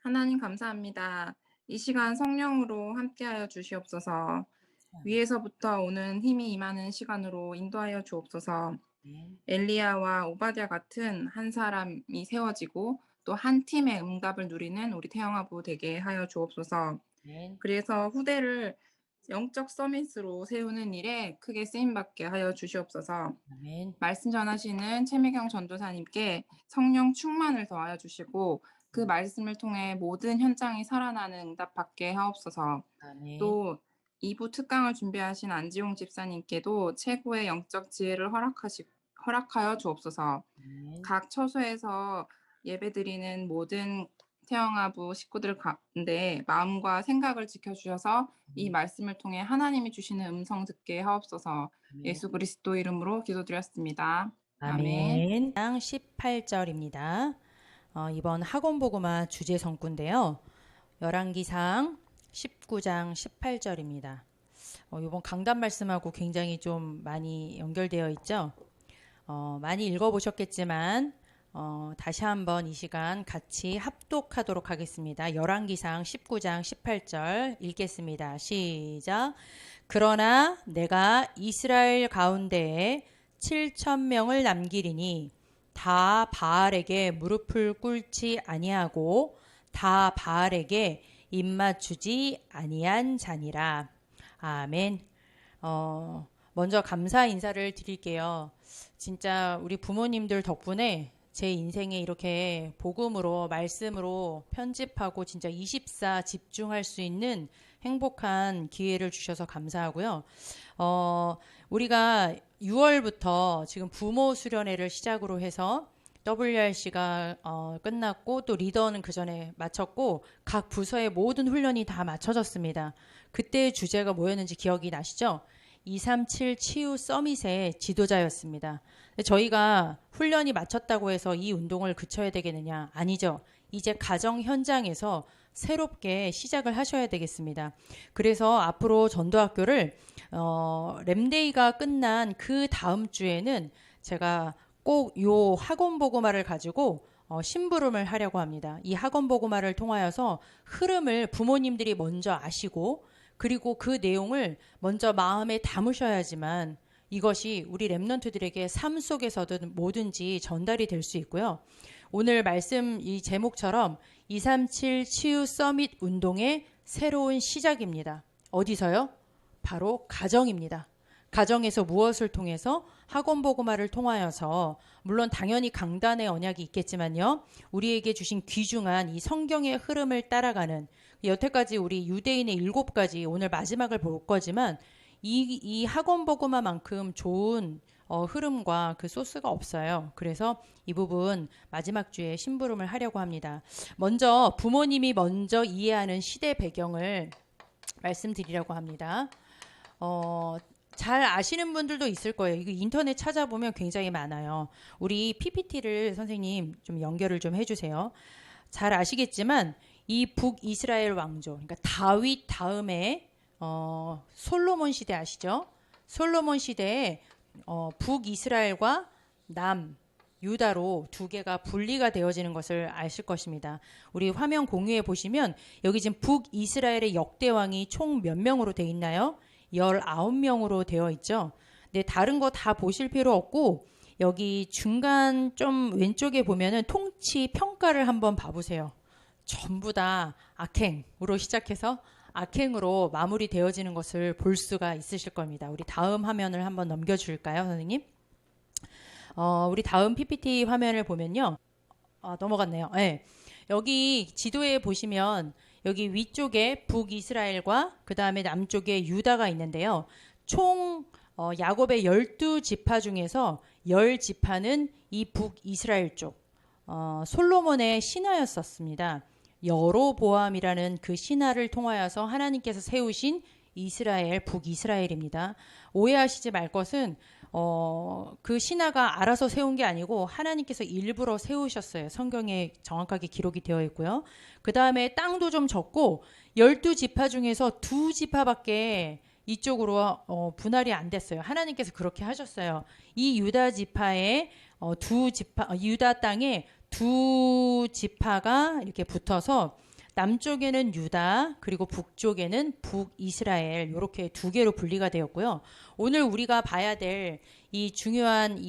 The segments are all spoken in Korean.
하나님 감사합니다. 이 시간 성령으로 함께하여 주시옵소서. 위에서부터 오는 힘이 임하는 시간으로 인도하여 주옵소서. 아멘. 엘리야와 오바댜 같은 한 사람이 세워지고 또 한 팀의 응답을 누리는 우리 태영아부 되게 하여 주옵소서. 아멘. 그래서 후대를 영적 서밋으로 세우는 일에 크게 쓰임받게 하여 주시옵소서. 아멘. 말씀 전하시는 최미경 전도사님께 성령 충만을 더하여 주시고 그 말씀을 통해 모든 현장이 살아나는 응답받게 하옵소서. 아멘. 또 2부 특강을 준비하신 안지홍 집사님께도 최고의 영적 지혜를 허락하여 주옵소서. 아멘. 각 처소에서 예배드리는 모든 태영아부 식구들 가운데 마음과 생각을 지켜주셔서 이 말씀을 통해 하나님이 주시는 음성 듣게 하옵소서. 아멘. 예수 그리스도 이름으로 기도드렸습니다. 아멘. 아멘. 장 18절입니다. 이번 학원보고마 주제 성구인데요. 열왕기상 19장 18절입니다. 이번 강단 말씀하고 굉장히 좀 많이 연결되어 있죠. 많이 읽어보셨겠지만 다시 한번 이 시간 같이 합독하도록 하겠습니다. 열왕기상 19장 18절 읽겠습니다. 시작. 그러나 내가 이스라엘 가운데에 7,000명을 남기리니 다 바알에게 무릎을 꿇지 아니하고 다 바알에게 입맞추지 아니한 자니라. 아멘. 먼저 감사 인사를 드릴게요. 진짜 우리 부모님들 덕분에 제 인생에 이렇게 복음으로 말씀으로 편집하고 진짜 24 집중할 수 있는 행복한 기회를 주셔서 감사하고요. 우리가 6월부터 지금 부모 수련회를 시작으로 해서 WRC가 끝났고 또 리더는 그 전에 마쳤고 각 부서의 모든 훈련이 다 마쳐졌습니다. 그때의 주제가 뭐였는지 기억이 나시죠? 237 치유 서밋의 지도자였습니다. 저희가 훈련이 마쳤다고 해서 이 운동을 그쳐야 되겠느냐? 아니죠. 이제 가정 현장에서 새롭게 시작을 하셔야 되겠습니다. 그래서 앞으로 전도학교를 램데이가 끝난 그 다음 주에는 제가 꼭 요 학원 보고마를 가지고 심부름을 하려고 합니다. 이 학원 보고마를 통하여서 흐름을 부모님들이 먼저 아시고 그리고 그 내용을 먼저 마음에 담으셔야지만 이것이 우리 랩런트들에게 삶 속에서든 뭐든지 전달이 될 수 있고요. 오늘 말씀 이 제목처럼 237 치유 서밋 운동의 새로운 시작입니다. 어디서요? 바로 가정입니다. 가정에서 무엇을 통해서 학원 보고마를 통하여서 물론 당연히 강단의 언약이 있겠지만요. 우리에게 주신 귀중한 이 성경의 흐름을 따라가는 여태까지 우리 유대인의 7가지 오늘 마지막을 볼 거지만 이 학원 보고마만큼 좋은 흐름과 그 소스가 없어요. 그래서 이 부분 마지막 주에 심부름을 하려고 합니다. 먼저 부모님이 먼저 이해하는 시대 배경을 말씀드리려고 합니다. 잘 아시는 분들도 있을 거예요. 이거 인터넷 찾아보면 굉장히 많아요. 우리 PPT를 선생님 좀 연결을 좀 해주세요. 잘 아시겠지만 이 북이스라엘 왕조, 그러니까 다윗 다음에 솔로몬 시대 아시죠? 솔로몬 시대에 북이스라엘과 남 유다로 두 개가 분리가 되어지는 것을 아실 것입니다. 우리 화면 공유해 보시면 여기 지금 북이스라엘의 역대왕이 총 몇 명으로 돼 있나요? 19명으로 되어 있죠. 네, 다른 거 다 보실 필요 없고 여기 중간 좀 왼쪽에 보면은 통치 평가를 한번 봐보세요. 전부 다 악행으로 시작해서 악행으로 마무리되어지는 것을 볼 수가 있으실 겁니다. 우리 다음 화면을 한번 넘겨줄까요, 선생님? 우리 다음 PPT 화면을 보면요. 넘어갔네요. 네. 여기 지도에 보시면 여기 위쪽에 북이스라엘과 그 다음에 남쪽에 유다가 있는데요. 총 야곱의 12지파 중에서 10지파는 이 북이스라엘 쪽 솔로몬의 신하였었습니다. 여로보암이라는 그 신하를 통하여서 하나님께서 세우신 이스라엘, 북이스라엘입니다. 오해하시지 말 것은 그 신하가 알아서 세운 게 아니고 하나님께서 일부러 세우셨어요. 성경에 정확하게 기록이 되어 있고요. 그 다음에 땅도 좀 적고 12지파 중에서 2지파밖에 이쪽으로 분할이 안 됐어요. 하나님께서 그렇게 하셨어요. 이 유다 지파의 유다 땅에 두 지파가 이렇게 붙어서 남쪽에는 유다, 그리고 북쪽에는 북이스라엘, 이렇게 두 개로 분리가 되었고요. 오늘 우리가 봐야 될 이 중요한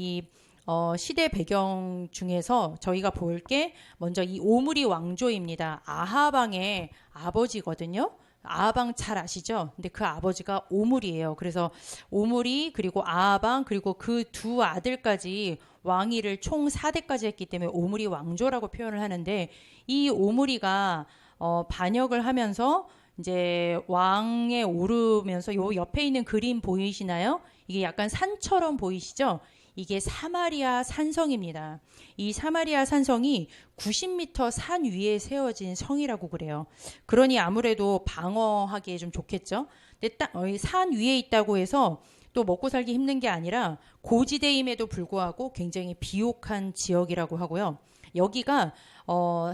시대 배경 중에서 저희가 볼 게 먼저 이 오므리 왕조입니다. 아합 왕의 아버지거든요. 아합 왕 잘 아시죠? 근데 그 아버지가 오므리예요. 그래서 오므리 그리고 아합 왕 그리고 그 두 아들까지 왕위를 총 4대까지 했기 때문에 오므리 왕조라고 표현을 하는데, 이 오므리가 반역을 하면서 이제 왕에 오르면서 요 옆에 있는 그림 보이시나요? 이게 약간 산처럼 보이시죠? 이게 사마리아 산성입니다. 이 사마리아 산성이 90m 산 위에 세워진 성이라고 그래요. 그러니 아무래도 방어하기에 좀 좋겠죠. 근데 산 위에 있다고 해서 또 먹고 살기 힘든 게 아니라 고지대임에도 불구하고 굉장히 비옥한 지역이라고 하고요. 여기가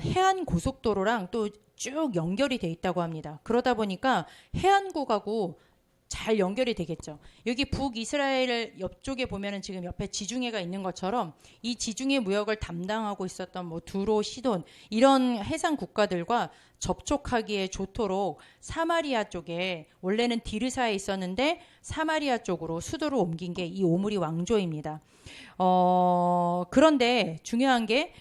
해안 고속도로랑 또 쭉 연결이 돼 있다고 합니다. 그러다 보니까 해안국하고 잘 연결이 되겠죠. 여기 북이스라엘 옆쪽에 보면은 지금 옆에 지중해가 있는 것처럼 이 지중해 무역을 담당하고 있었던 뭐 두로, 시돈 이런 해상 국가들과 접촉하기에 좋도록 사마리아 쪽에, 원래는 디르사에 있었는데 사마리아 쪽으로 수도를 옮긴 게 이 오므리 왕조입니다. 그런데 중요한 게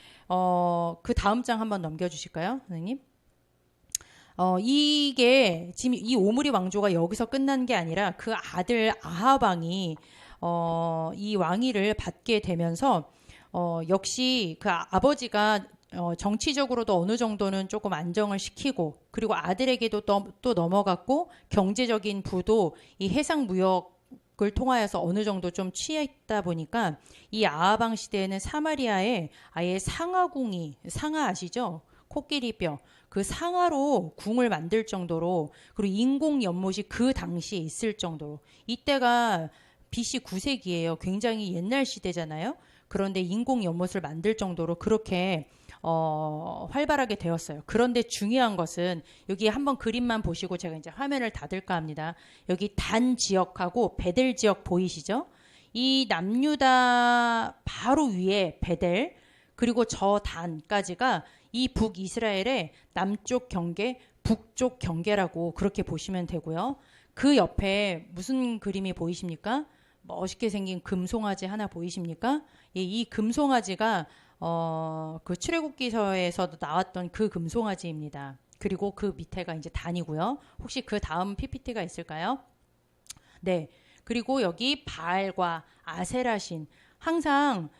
그 다음 장 한번 넘겨주실까요, 선생님? 이게 지금 이 오므리 왕조가 여기서 끝난 게 아니라 그 아들 아합 왕이 이 왕위를 받게 되면서 역시 그 아버지가 정치적으로도 어느 정도는 조금 안정을 시키고, 그리고 아들에게도 또 넘어갔고, 경제적인 부도 이 해상 무역을 통하여서 어느 정도 좀 취했다 보니까 이 아합 왕 시대에는 사마리아에 아예 상하궁이, 상하 아시죠? 코끼리뼈, 그 상하로 궁을 만들 정도로, 그리고 인공 연못이 그 당시에 있을 정도로, 이때가 BC 9세기예요. 굉장히 옛날 시대잖아요. 그런데 인공 연못을 만들 정도로 그렇게 활발하게 되었어요. 그런데 중요한 것은 여기 한번 그림만 보시고 제가 이제 화면을 닫을까 합니다. 여기 단 지역하고 베델 지역 보이시죠? 이 남유다 바로 위에 베델, 그리고 저 단까지가 이 북이스라엘의 남쪽 경계, 북쪽 경계라고 그렇게 보시면 되고요. 그 옆에 무슨 그림이 보이십니까? 멋있게 생긴 금송아지 하나 보이십니까? 이 금송아지가 그 출애굽기서에서도 나왔던 그 금송아지입니다. 그리고 그 밑에가 이제 단이고요. 혹시 그 다음 PPT가 있을까요? 네. 그리고 여기 바알과 아세라 신, 항상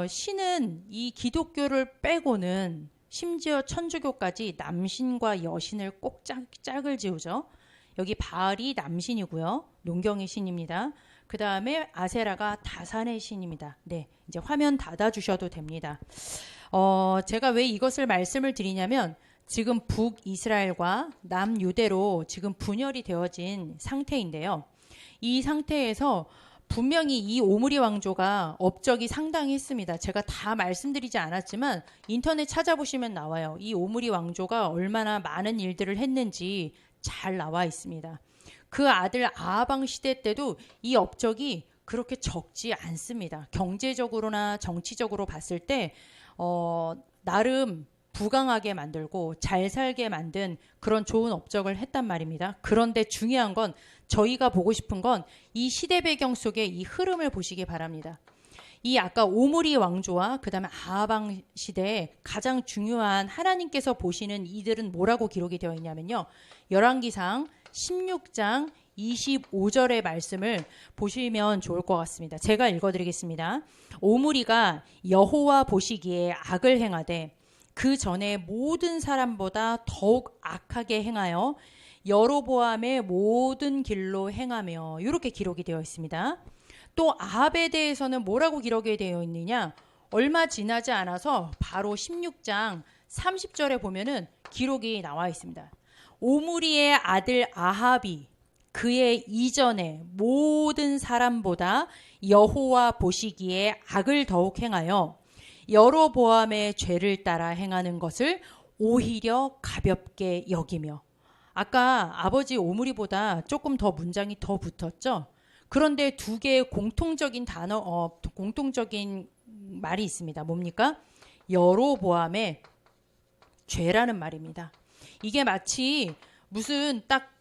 신은 이 기독교를 빼고는, 심지어 천주교까지 남신과 여신을 꼭 짝을 지우죠. 여기 바알이 남신이고요. 농경의 신입니다. 그 다음에 아세라가 다산의 신입니다. 네, 이제 화면 닫아주셔도 됩니다. 제가 왜 이것을 말씀을 드리냐면, 지금 북이스라엘과 남유대로 지금 분열이 되어진 상태인데요. 이 상태에서 분명히 이 오므리 왕조가 업적이 상당히 했습니다. 제가 다 말씀드리지 않았지만 인터넷 찾아보시면 나와요. 이 오므리 왕조가 얼마나 많은 일들을 했는지 잘 나와 있습니다. 그 아들 아합 왕 시대 때도 이 업적이 그렇게 적지 않습니다. 경제적으로나 정치적으로 봤을 때 나름 부강하게 만들고 잘 살게 만든 그런 좋은 업적을 했단 말입니다. 그런데 중요한 건, 저희가 보고 싶은 건 이 시대 배경 속의 이 흐름을 보시기 바랍니다. 이 아까 오므리 왕조와 그 다음에 아합 왕 시대에 가장 중요한 하나님께서 보시는 이들은 뭐라고 기록이 되어 있냐면요. 열왕기상 16장 25절의 말씀을 보시면 좋을 것 같습니다. 제가 읽어드리겠습니다. 오므리가 여호와 보시기에 악을 행하되 그 전에 모든 사람보다 더욱 악하게 행하여 여로보암의 모든 길로 행하며, 이렇게 기록이 되어 있습니다. 또 아합에 대해서는 뭐라고 기록이 되어 있느냐? 얼마 지나지 않아서 바로 16장 30절에 보면은 기록이 나와 있습니다. 오므리의 아들 아합이 그의 이전에 모든 사람보다 여호와 보시기에 악을 더욱 행하여 여로보암의 죄를 따라 행하는 것을 오히려 가볍게 여기며. 아까 아버지 오므리보다 조금 더 문장이 더 붙었죠. 그런데 두 개의 공통적인 단어, 공통적인 말이 있습니다. 뭡니까? 여로보암의 죄라는 말입니다. 이게 마치 무슨 딱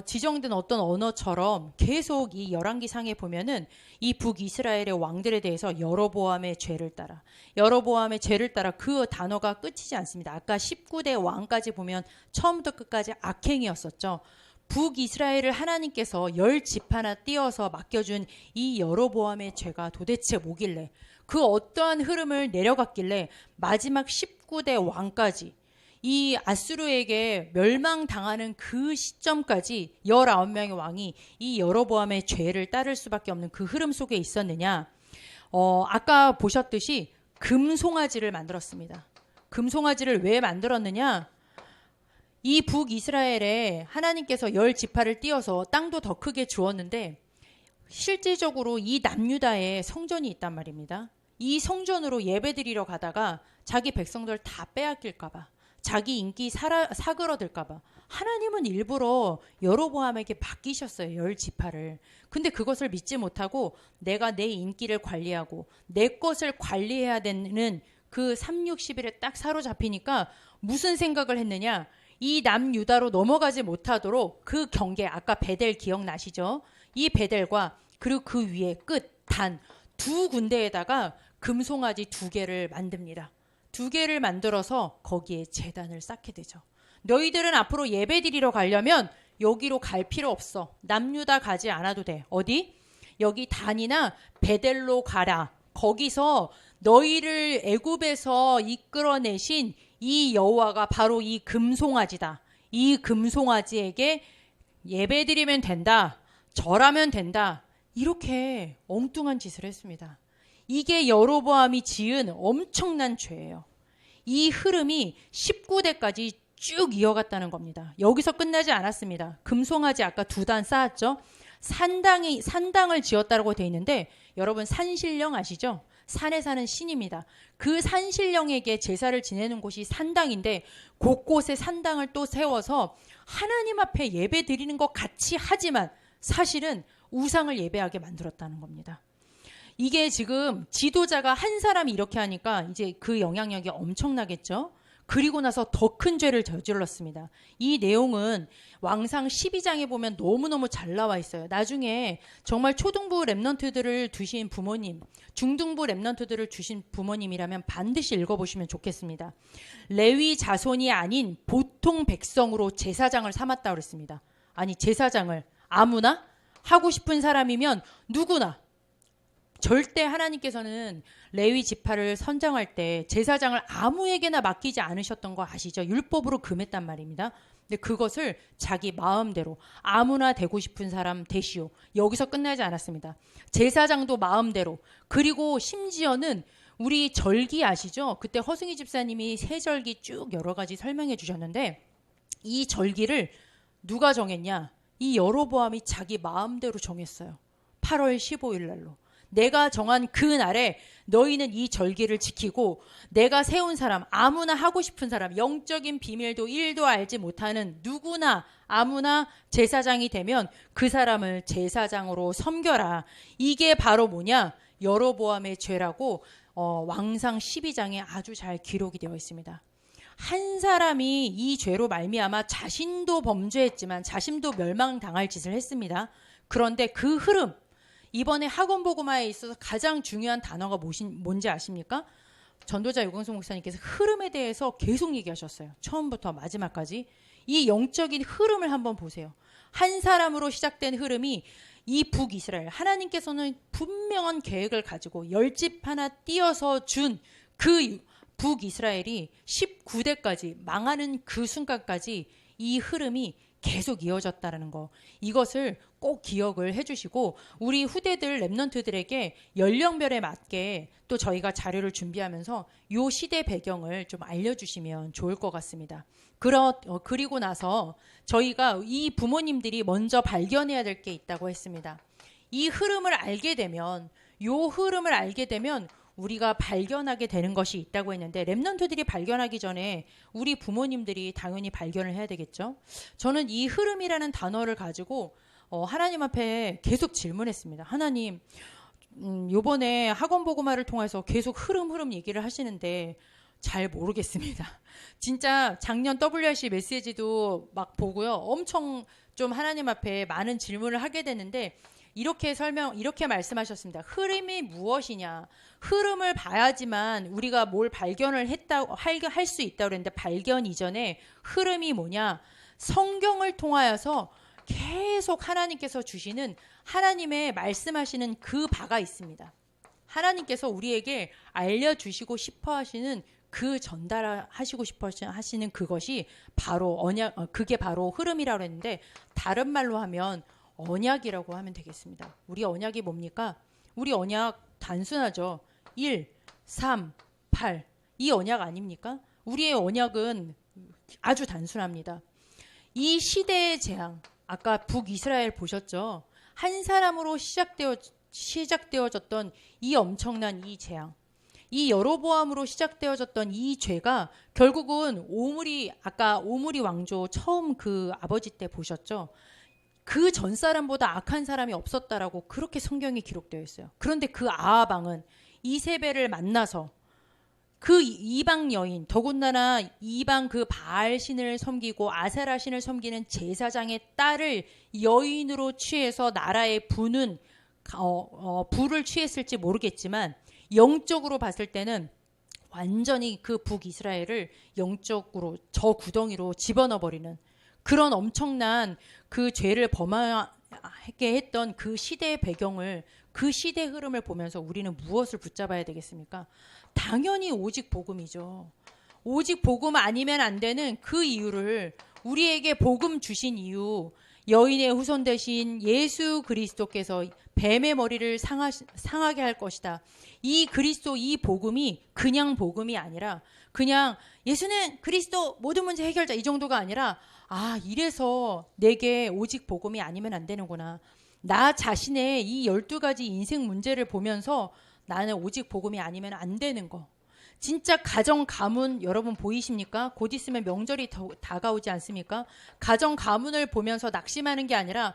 지정된 어떤 언어처럼 계속 이 열왕기상에 보면은 이 북이스라엘의 왕들에 대해서 여로보암의 죄를 따라 그 단어가 끝이지 않습니다. 아까 19대 왕까지 보면 처음부터 끝까지 악행이었었죠. 북이스라엘을 하나님께서 10지파나 띄어서 맡겨준 이 여로보암의 죄가 도대체 뭐길래, 그 어떠한 흐름을 내려갔길래 마지막 19대 왕까지 이 아수르에게 멸망당하는 그 시점까지 19명의 왕이 이 여로보암의 죄를 따를 수밖에 없는 그 흐름 속에 있었느냐. 아까 보셨듯이 금송아지를 만들었습니다. 금송아지를 왜 만들었느냐. 이 북이스라엘에 하나님께서 10지파를 띄어서 땅도 더 크게 주었는데 실질적으로 이 남유다에 성전이 있단 말입니다. 이 성전으로 예배드리러 가다가 자기 백성들 다 빼앗길까 봐, 자기 인기 사그러들까 봐 하나님은 일부러 여로보암에게 맡기셨어요. 10지파를. 근데 그것을 믿지 못하고 내가 내 인기를 관리하고 내 것을 관리해야 되는 그 360일에 딱 사로잡히니까 무슨 생각을 했느냐. 이 남유다로 넘어가지 못하도록 그 경계, 아까 베델 기억나시죠? 이 베델과 그리고 그 위에 끝, 단 두 군데에다가 금송아지 2개를 만듭니다. 2개를 만들어서 거기에 제단을 쌓게 되죠. 너희들은 앞으로 예배드리러 가려면 여기로 갈 필요 없어. 남유다 가지 않아도 돼. 어디? 여기 단이나 베델로 가라. 거기서 너희를 애굽에서 이끌어내신 이 여호와가 바로 이 금송아지다. 이 금송아지에게 예배드리면 된다. 절하면 된다. 이렇게 엉뚱한 짓을 했습니다. 이게 여로보암이 지은 엄청난 죄예요. 이 흐름이 19대까지 쭉 이어갔다는 겁니다. 여기서 끝나지 않았습니다. 금송아지 아까 2단 쌓았죠. 산당을 지었다고 돼 있는데 여러분 산신령 아시죠? 산에 사는 신입니다. 그 산신령에게 제사를 지내는 곳이 산당인데 곳곳에 산당을 또 세워서 하나님 앞에 예배 드리는 것 같이 하지만 사실은 우상을 예배하게 만들었다는 겁니다. 이게 지금 지도자가 한 사람이 이렇게 하니까 이제 그 영향력이 엄청나겠죠. 그리고 나서 더 큰 죄를 저질렀습니다. 이 내용은 왕상 12장에 보면 너무너무 잘 나와 있어요. 나중에 정말 초등부 랩넌트들을 두신 부모님, 중등부 랩넌트들을 주신 부모님이라면 반드시 읽어보시면 좋겠습니다. 레위 자손이 아닌 보통 백성으로 제사장을 삼았다고 그랬습니다. 아니 제사장을 아무나 하고 싶은 사람이면 누구나, 절대 하나님께서는 레위 지파를 선정할 때 제사장을 아무에게나 맡기지 않으셨던 거 아시죠? 율법으로 금했단 말입니다. 근데 그것을 자기 마음대로 아무나 되고 싶은 사람 되시오. 여기서 끝나지 않았습니다. 제사장도 마음대로, 그리고 심지어는 우리 절기 아시죠? 그때 허승희 집사님이 세 절기 쭉 여러 가지 설명해 주셨는데 이 절기를 누가 정했냐? 이 여로보암이 자기 마음대로 정했어요. 8월 15일 날로. 내가 정한 그 날에 너희는 이 절기를 지키고 내가 세운 사람, 아무나 하고 싶은 사람, 영적인 비밀도 1도 알지 못하는 누구나 아무나 제사장이 되면 그 사람을 제사장으로 섬겨라. 이게 바로 뭐냐? 여로보암의 죄라고 왕상 12장에 아주 잘 기록이 되어 있습니다. 한 사람이 이 죄로 말미암아 자신도 범죄했지만 자신도 멸망당할 짓을 했습니다. 그런데 그 흐름, 이번에 학원보고마에 있어서 가장 중요한 단어가 뭔지 아십니까? 전도자 유광수 목사님께서 흐름에 대해서 계속 얘기하셨어요. 처음부터 마지막까지. 이 영적인 흐름을 한번 보세요. 한 사람으로 시작된 흐름이 이 북이스라엘, 하나님께서는 분명한 계획을 가지고 10지파나 띄어서 준 그 북이스라엘이 19대까지 망하는 그 순간까지 이 흐름이 계속 이어졌다는 거, 이것을 꼭 기억을 해주시고 우리 후대들 랩넌트들에게 연령별에 맞게 또 저희가 자료를 준비하면서 이 시대 배경을 좀 알려주시면 좋을 것 같습니다. 그리고 나서 저희가 이 부모님들이 먼저 발견해야 될 게 있다고 했습니다. 이 흐름을 알게 되면, 우리가 발견하게 되는 것이 있다고 했는데 랩넌트들이 발견하기 전에 우리 부모님들이 당연히 발견을 해야 되겠죠. 저는 이 흐름이라는 단어를 가지고 하나님 앞에 계속 질문했습니다. 하나님, 요번에 학원보고마를 통해서 계속 흐름 얘기를 하시는데 잘 모르겠습니다. 진짜 작년 WRC 메시지도 막 보고요. 엄청 좀 하나님 앞에 많은 질문을 하게 되는데 이렇게 말씀하셨습니다. 흐름이 무엇이냐? 흐름을 봐야지만 우리가 뭘 발견을 할 수 있다고 그랬는데 발견 이전에 흐름이 뭐냐? 성경을 통하여서 계속 하나님께서 주시는 하나님의 말씀하시는 그 바가 있습니다. 하나님께서 우리에게 알려주시고 싶어 하시는 그 전달하시고 싶어 하시는 그것이 바로 그게 바로 흐름이라고 했는데 다른 말로 하면 언약이라고 하면 되겠습니다. 우리 언약이 뭡니까? 우리 언약 단순하죠. 1, 3, 8. 이 언약 아닙니까? 우리의 언약은 아주 단순합니다. 이 시대의 재앙, 아까 북이스라엘 보셨죠? 한 사람으로 시작되어졌던 이 엄청난 이 재앙, 이 여로보암으로 시작되어졌던 이 죄가 결국은 아까 오므리 왕조 처음 그 아버지 때 보셨죠? 그 전 사람보다 악한 사람이 없었다라고 그렇게 성경이 기록되어 있어요. 그런데 그 아합 왕은 이세벨을 만나서 그 이방 여인, 더군다나 이방 그 바알 신을 섬기고 아세라 신을 섬기는 제사장의 딸을 여인으로 취해서 나라에 부는 불을 취했을지 모르겠지만 영적으로 봤을 때는 완전히 그 북이스라엘을 영적으로 저 구덩이로 집어넣어버리는 그런 엄청난 그 죄를 범하게 했던 그 시대의 배경을, 그 시대 흐름을 보면서 우리는 무엇을 붙잡아야 되겠습니까? 당연히 오직 복음이죠. 오직 복음 아니면 안 되는 그 이유를, 우리에게 복음 주신 이유, 여인의 후손 되신 예수 그리스도께서 뱀의 머리를 상하게 할 것이다. 이 그리스도, 이 복음이 그냥 복음이 아니라 그냥 예수는 그리스도 모든 문제 해결자 이 정도가 아니라, 이래서 내게 오직 복음이 아니면 안 되는구나. 나 자신의 이 12가지 인생 문제를 보면서 나는 오직 복음이 아니면 안 되는 거. 진짜 가정 가문 여러분 보이십니까? 곧 있으면 명절이 다가오지 않습니까? 가정 가문을 보면서 낙심하는 게 아니라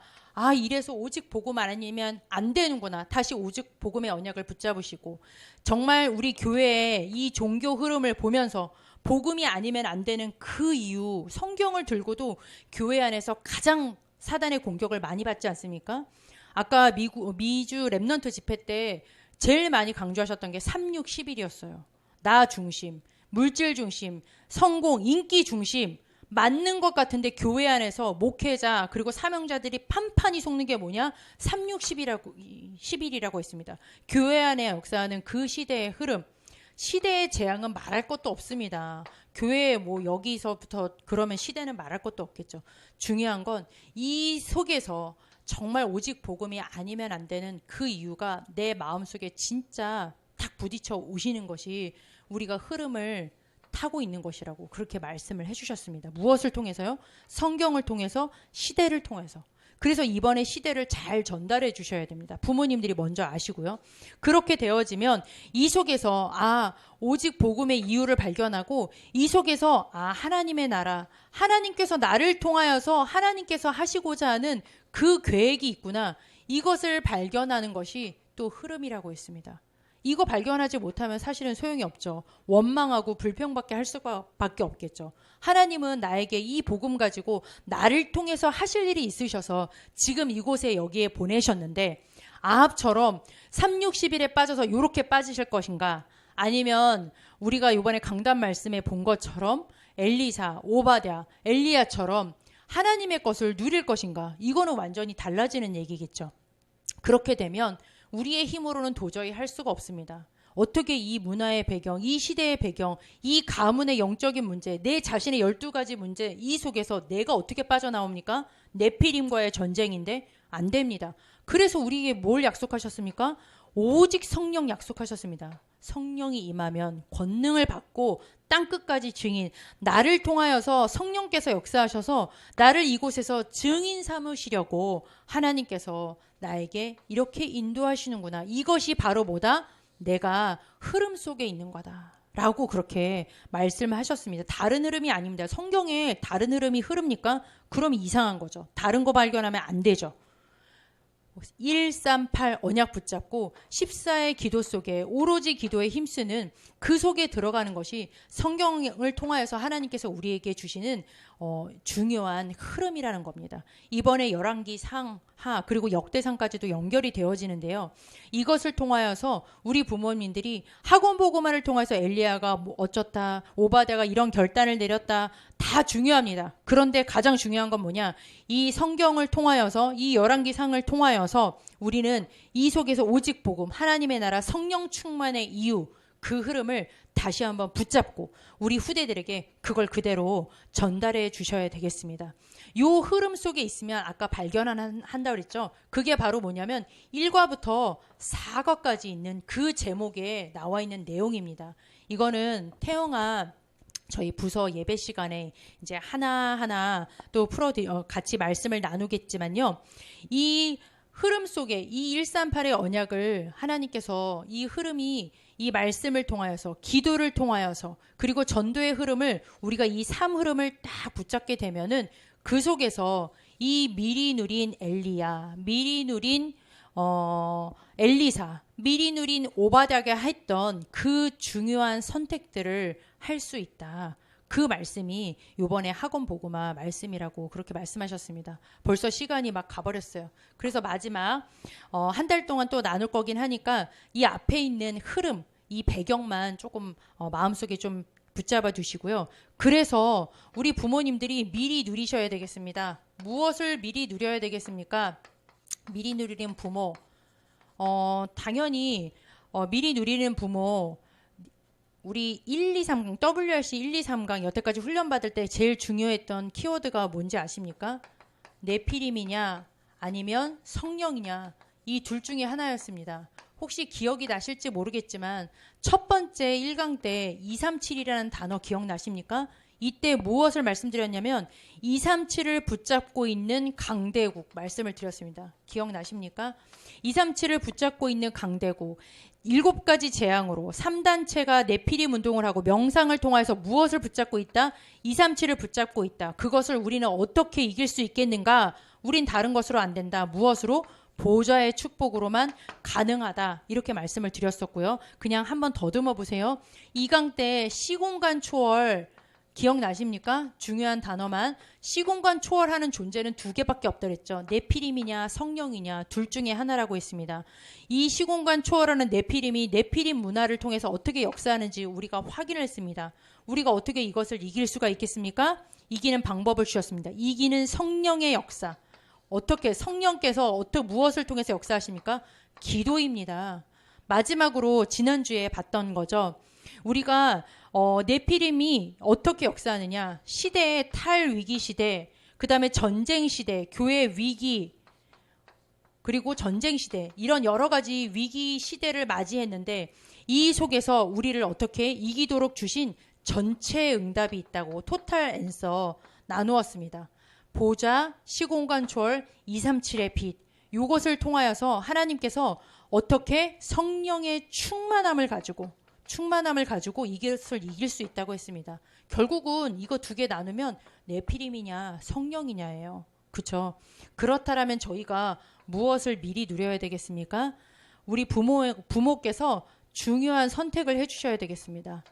이래서 오직 복음 아니면 안 되는구나. 다시 오직 복음의 언약을 붙잡으시고, 정말 우리 교회의 이 종교 흐름을 보면서 복음이 아니면 안 되는 그 이유, 성경을 들고도 교회 안에서 가장 사단의 공격을 많이 받지 않습니까? 아까 미주 랩넌트 집회 때 제일 많이 강조하셨던 게 3611이었어요. 나 중심, 물질 중심, 성공, 인기 중심, 맞는 것 같은데 교회 안에서 목회자 그리고 사명자들이 판판이 속는 게 뭐냐? 3611이라고 했습니다. 교회 안에 역사하는 그 시대의 흐름, 시대의 재앙은 말할 것도 없습니다. 교회 여기서부터 그러면 시대는 말할 것도 없겠죠. 중요한 건 이 속에서 정말 오직 복음이 아니면 안 되는 그 이유가 내 마음속에 진짜 딱 부딪혀 오시는 것이 우리가 흐름을 타고 있는 것이라고 그렇게 말씀을 해주셨습니다. 무엇을 통해서요? 성경을 통해서, 시대를 통해서. 그래서 이번에 시대를 잘 전달해 주셔야 됩니다. 부모님들이 먼저 아시고요. 그렇게 되어지면 이 속에서 오직 복음의 이유를 발견하고, 이 속에서 하나님의 나라, 하나님께서 나를 통하여서 하나님께서 하시고자 하는 그 계획이 있구나. 이것을 발견하는 것이 또 흐름이라고 했습니다. 이거 발견하지 못하면 사실은 소용이 없죠. 원망하고 불평밖에 할 수밖에 없겠죠. 하나님은 나에게 이 복음 가지고 나를 통해서 하실 일이 있으셔서 지금 이곳에 여기에 보내셨는데, 아합처럼 3,6,11에 빠져서 이렇게 빠지실 것인가? 아니면 우리가 이번에 강단 말씀에 본 것처럼 엘리사, 오바댜, 엘리야처럼 하나님의 것을 누릴 것인가? 이거는 완전히 달라지는 얘기겠죠. 그렇게 되면 우리의 힘으로는 도저히 할 수가 없습니다. 어떻게 이 문화의 배경, 이 시대의 배경, 이 가문의 영적인 문제, 내 자신의 12가지 문제, 이 속에서 내가 어떻게 빠져나옵니까? 네피림과의 전쟁인데 안 됩니다. 그래서 우리에게 뭘 약속하셨습니까? 오직 성령 약속하셨습니다. 성령이 임하면 권능을 받고 땅끝까지 증인, 나를 통하여서 성령께서 역사하셔서 나를 이곳에서 증인 삼으시려고 하나님께서 나에게 이렇게 인도하시는구나. 이것이 바로 뭐다? 내가 흐름 속에 있는 거다 라고 그렇게 말씀하셨습니다. 다른 흐름이 아닙니다. 성경에 다른 흐름이 흐릅니까? 그럼 이상한 거죠. 다른 거 발견하면 안 되죠. 138 언약 붙잡고 14의 기도 속에 오로지 기도에 힘쓰는 그 속에 들어가는 것이 성경을 통하여서 하나님께서 우리에게 주시는 중요한 흐름이라는 겁니다. 이번에 열왕기 상하 그리고 역대상까지도 연결이 되어지는데요. 이것을 통하여서 우리 부모님들이 학원 보고만을 통해서 엘리야가 뭐 어쩌다 오바댜가 이런 결단을 내렸다 다 중요합니다. 그런데 가장 중요한 건 뭐냐? 이 성경을 통하여서 이 열왕기 상을 통하여서 우리는 이 속에서 오직 복음 하나님의 나라 성령 충만의 이유 그 흐름을 다시 한번 붙잡고 우리 후대들에게 그걸 그대로 전달해 주셔야 되겠습니다. 요 흐름 속에 있으면 아까 발견한다 그랬죠. 그게 바로 뭐냐면 1과부터 4과까지 있는 그 제목에 나와 있는 내용입니다. 이거는 태영아 저희 부서 예배 시간에 이제 하나하나 또 같이 말씀을 나누겠지만요. 이 흐름 속에 이 138의 언약을 하나님께서 이 흐름이 이 말씀을 통하여서 기도를 통하여서 그리고 전도의 흐름을 우리가 이 3흐름을 딱 붙잡게 되면은 그 속에서 이 미리 누린 엘리야, 미리 누린 엘리사, 미리 누린 오바댜가 했던 그 중요한 선택들을 할 수 있다. 그 말씀이 요번에 학원 보고마 말씀이라고 그렇게 말씀하셨습니다. 벌써 시간이 막 가버렸어요. 그래서 마지막 한 달 동안 또 나눌 거긴 하니까 이 앞에 있는 흐름, 이 배경만 조금 마음속에 좀 붙잡아 두시고요. 그래서 우리 부모님들이 미리 누리셔야 되겠습니다. 무엇을 미리 누려야 되겠습니까? 미리 누리는 부모. 당연히 미리 누리는 부모 우리 1, 2, 3강, WRC 1, 2, 3강 여태까지 훈련 받을 때 제일 중요했던 키워드가 뭔지 아십니까? 네피림이냐 아니면 성령이냐 이 둘 중에 하나였습니다. 혹시 기억이 나실지 모르겠지만 첫 번째 1강 때 237이라는 단어 기억나십니까? 이때 무엇을 말씀드렸냐면 237을 붙잡고 있는 강대국 말씀을 드렸습니다. 기억나십니까? 237을 붙잡고 있는 강대국 7가지 재앙으로 3단체가 네피림 운동을 하고 명상을 통해서 무엇을 붙잡고 있다? 237을 붙잡고 있다. 그것을 우리는 어떻게 이길 수 있겠는가? 우린 다른 것으로 안 된다. 무엇으로? 보좌의 축복으로만 가능하다. 이렇게 말씀을 드렸었고요. 그냥 한번 더듬어 보세요. 2강 때 시공간 초월 기억나십니까? 중요한 단어만 시공간 초월하는 존재는 2개밖에 없더랬죠. 네피림이냐 성령이냐 둘 중에 하나라고 했습니다. 이 시공간 초월하는 네피림이 네피림 문화를 통해서 어떻게 역사하는지 우리가 확인을 했습니다. 우리가 어떻게 이것을 이길 수가 있겠습니까? 이기는 방법을 주셨습니다. 이기는 성령의 역사. 어떻게 성령께서 무엇을 통해서 역사하십니까? 기도입니다. 마지막으로 지난주에 봤던 거죠. 우리가 네피림이 어떻게 역사하느냐. 시대의 탈위기 시대, 그 다음에 전쟁 시대, 교회 위기, 그리고 전쟁 시대 이런 여러 가지 위기 시대를 맞이했는데 이 속에서 우리를 어떻게 이기도록 주신 전체 응답이 있다고 토탈 앤서 나누었습니다. 보좌, 시공간 초월, 237의 빛 이것을 통하여서 하나님께서 어떻게 성령의 충만함을 가지고 이것을 이길 수 있다고 했습니다. 결국은 이거 2개 나누면 네피림이냐 성령이냐예요. 그렇죠? 그렇다면 저희가 무엇을 미리 누려야 되겠습니까? 우리 부모께서 중요한 선택을 해주셔야 되겠습니다.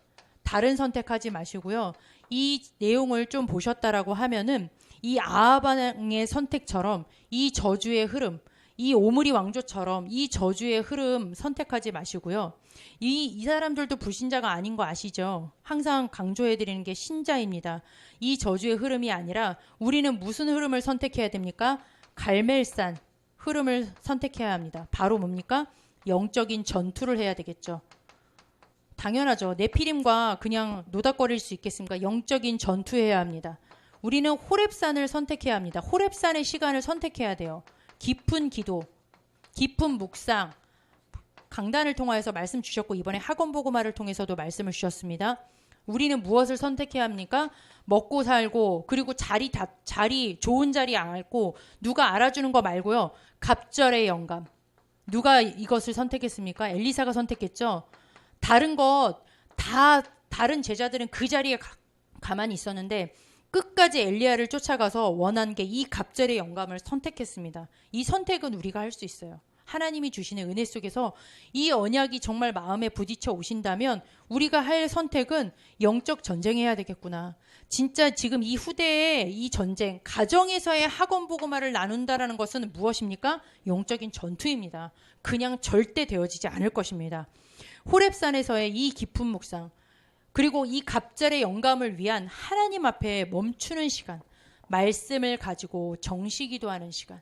다른 선택하지 마시고요. 이 내용을 좀 보셨다라고 하면은 이 아하방의 선택처럼 이 저주의 흐름, 이 오므리 왕조처럼 이 저주의 흐름 선택하지 마시고요. 이 사람들도 불신자가 아닌 거 아시죠? 항상 강조해드리는 게 신자입니다. 이 저주의 흐름이 아니라 우리는 무슨 흐름을 선택해야 됩니까? 갈멜산 흐름을 선택해야 합니다. 바로 뭡니까? 영적인 전투를 해야 되겠죠. 당연하죠. 네피림과 그냥 노닥거릴 수 있겠습니까? 영적인 전투해야 합니다. 우리는 호렙산을 선택해야 합니다. 호렙산의 시간을 선택해야 돼요. 깊은 기도, 깊은 묵상, 강단을 통하여서 말씀 주셨고 이번에 학원 보고마를 통해서도 말씀을 주셨습니다. 우리는 무엇을 선택해야 합니까? 먹고 살고 그리고 좋은 자리 않고 누가 알아주는 거 말고요. 갑절의 영감. 누가 이것을 선택했습니까? 엘리사가 선택했죠. 다른 제자들은 그 자리에 가만히 있었는데 끝까지 엘리야를 쫓아가서 원한 게 이 갑절의 영감을 선택했습니다. 이 선택은 우리가 할 수 있어요. 하나님이 주시는 은혜 속에서 이 언약이 정말 마음에 부딪혀 오신다면 우리가 할 선택은 영적 전쟁해야 되겠구나. 진짜 지금 이 후대의 이 전쟁, 가정에서의 학원 보고마를 나눈다라는 것은 무엇입니까? 영적인 전투입니다. 그냥 절대 되어지지 않을 것입니다. 호렙산에서의 이 깊은 묵상, 그리고 이 갑절의 영감을 위한 하나님 앞에 멈추는 시간, 말씀을 가지고 정시기도하는 시간,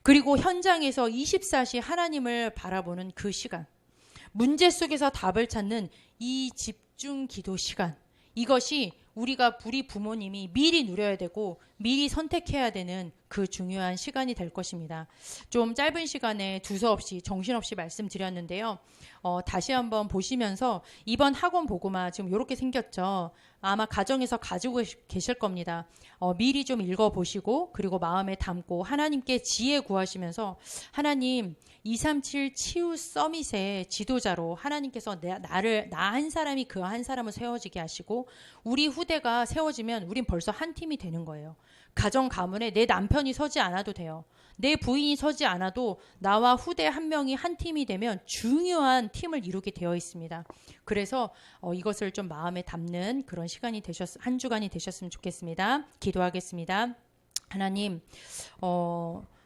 그리고 현장에서 24시 하나님을 바라보는 그 시간, 문제 속에서 답을 찾는 이 집중 기도 시간, 이것이 우리 부모님이 미리 누려야 되고 미리 선택해야 되는 그 중요한 시간이 될 것입니다. 좀 짧은 시간에 두서없이 정신없이 말씀드렸는데요. 다시 한번 보시면서 이번 학원 보고마 지금 이렇게 생겼죠. 아마 가정에서 가지고 계실 겁니다. 미리 좀 읽어보시고 그리고 마음에 담고 하나님께 지혜 구하시면서 하나님 237 치유 서밋의 지도자로 하나님께서 나 한 사람이 그 한 사람을 세워지게 하시고 우리 후대가 세워지면 우린 벌써 한 팀이 되는 거예요. 가정 가문에 내 남편이 서지 않아도 돼요. 내 부인이 서지 않아도 나와 후대 한 명이 한 팀이 되면 중요한 팀을 이루게 되어 있습니다. 그래서 이것을 좀 마음에 담는 그런 시간이 한 주간이 되셨으면 좋겠습니다. 기도하겠습니다. 하나님,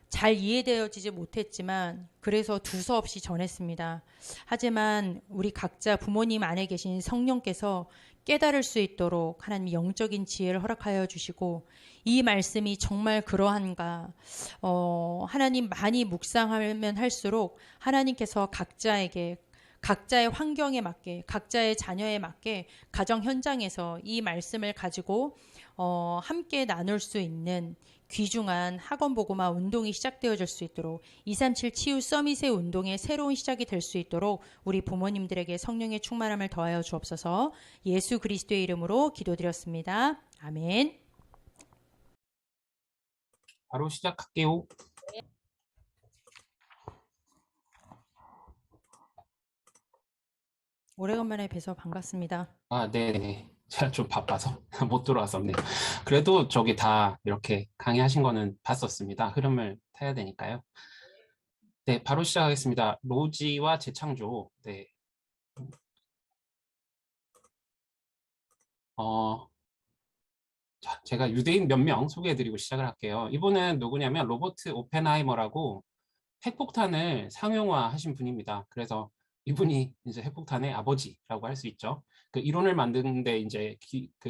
잘 이해되어지지 못했지만 그래서 두서없이 전했습니다. 하지만 우리 각자 부모님 안에 계신 성령께서 깨달을 수 있도록 하나님 영적인 지혜를 허락하여 주시고 이 말씀이 정말 그러한가 하나님 많이 묵상하면 할수록 하나님께서 각자에게 각자의 환경에 맞게 각자의 자녀에 맞게 가정 현장에서 이 말씀을 가지고 함께 나눌 수 있는 귀중한 학원 보고마 운동이 시작되어질 수 있도록 237 치유 서밋의 운동의 새로운 시작이 될 수 있도록 우리 부모님들에게 성령의 충만함을 더하여 주옵소서. 예수 그리스도의 이름으로 기도드렸습니다. 아멘. 바로 시작할게요. 오래간만에 뵈서 반갑습니다. 네네. 제가 좀 바빠서 못 들어왔었네요. 그래도 저기 다 이렇게 강의하신 거는 봤었습니다. 흐름을 타야 되니까요. 네, 바로 시작하겠습니다. 로지와 재창조. 네. 자, 제가 유대인 몇 명 소개해드리고 시작을 할게요. 이분은 누구냐면 로버트 오펜하이머라고 핵폭탄을 상용화하신 분입니다. 그래서 이분이 이제 핵폭탄의 아버지라고 할 수 있죠. 그 이론을 만드는데 이제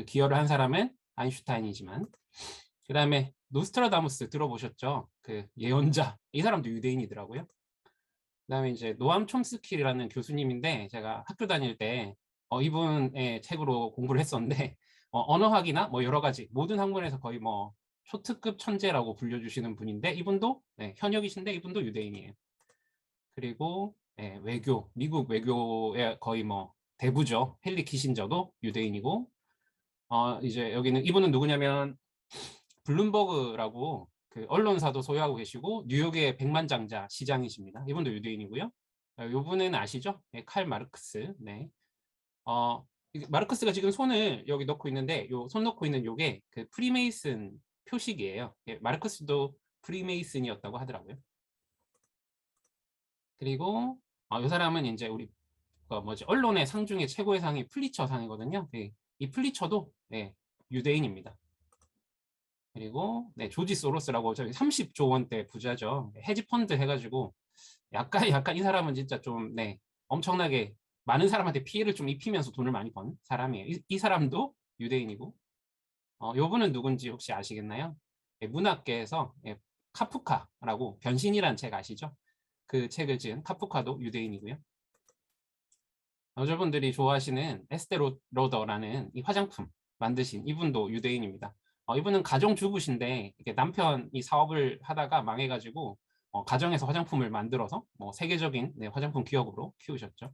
기여를 한 사람은 아인슈타인이지만, 그 다음에 노스트라다무스 들어보셨죠? 그 예언자. 이 사람도 유대인이더라고요. 그 다음에 이제 노암 촘스키라는 교수님인데 제가 학교 다닐 때 이분의 책으로 공부를 했었는데 언어학이나 뭐 여러 가지 모든 학문에서 거의 뭐 초특급 천재라고 불려주시는 분인데 이분도 현역이신데 이분도 유대인이에요. 그리고 외교, 미국 외교의 거의 뭐 대부죠. 헨리 키신저도 유대인이고 이제 여기는 이분은 누구냐면 블룸버그라고 그 언론사도 소유하고 계시고 뉴욕의 백만장자 시장이십니다. 이분도 유대인이고요. 이분은 아시죠? 칼 마르크스. 네. 마르크스가 지금 손을 여기 넣고 있는데 요 손 넣고 있는 요게 그 프리메이슨 표식이에요. 마르크스도 프리메이슨이었다고 하더라고요. 그리고 이 사람은 이제 우리 언론의 상 중에 최고의 상이 플리처 상이거든요. 이 플리처도 유대인입니다. 그리고 조지 소로스라고 30조 원대 부자죠. 헤지펀드 해가지고 약간 이 사람은 진짜 좀 엄청나게 많은 사람한테 피해를 좀 입히면서 돈을 많이 번 사람이에요. 이 사람도 유대인이고 요분은 누군지 혹시 아시겠나요? 문학계에서 카프카라고 변신이란 책 아시죠? 그 책을 지은 카프카도 유대인이고요. 여러분들이 좋아하시는 에스테 로더라는 이 화장품 만드신 이분도 유대인입니다. 이분은 가정주부신데 남편이 사업을 하다가 망해가지고 가정에서 화장품을 만들어서 세계적인 화장품 기업으로 키우셨죠.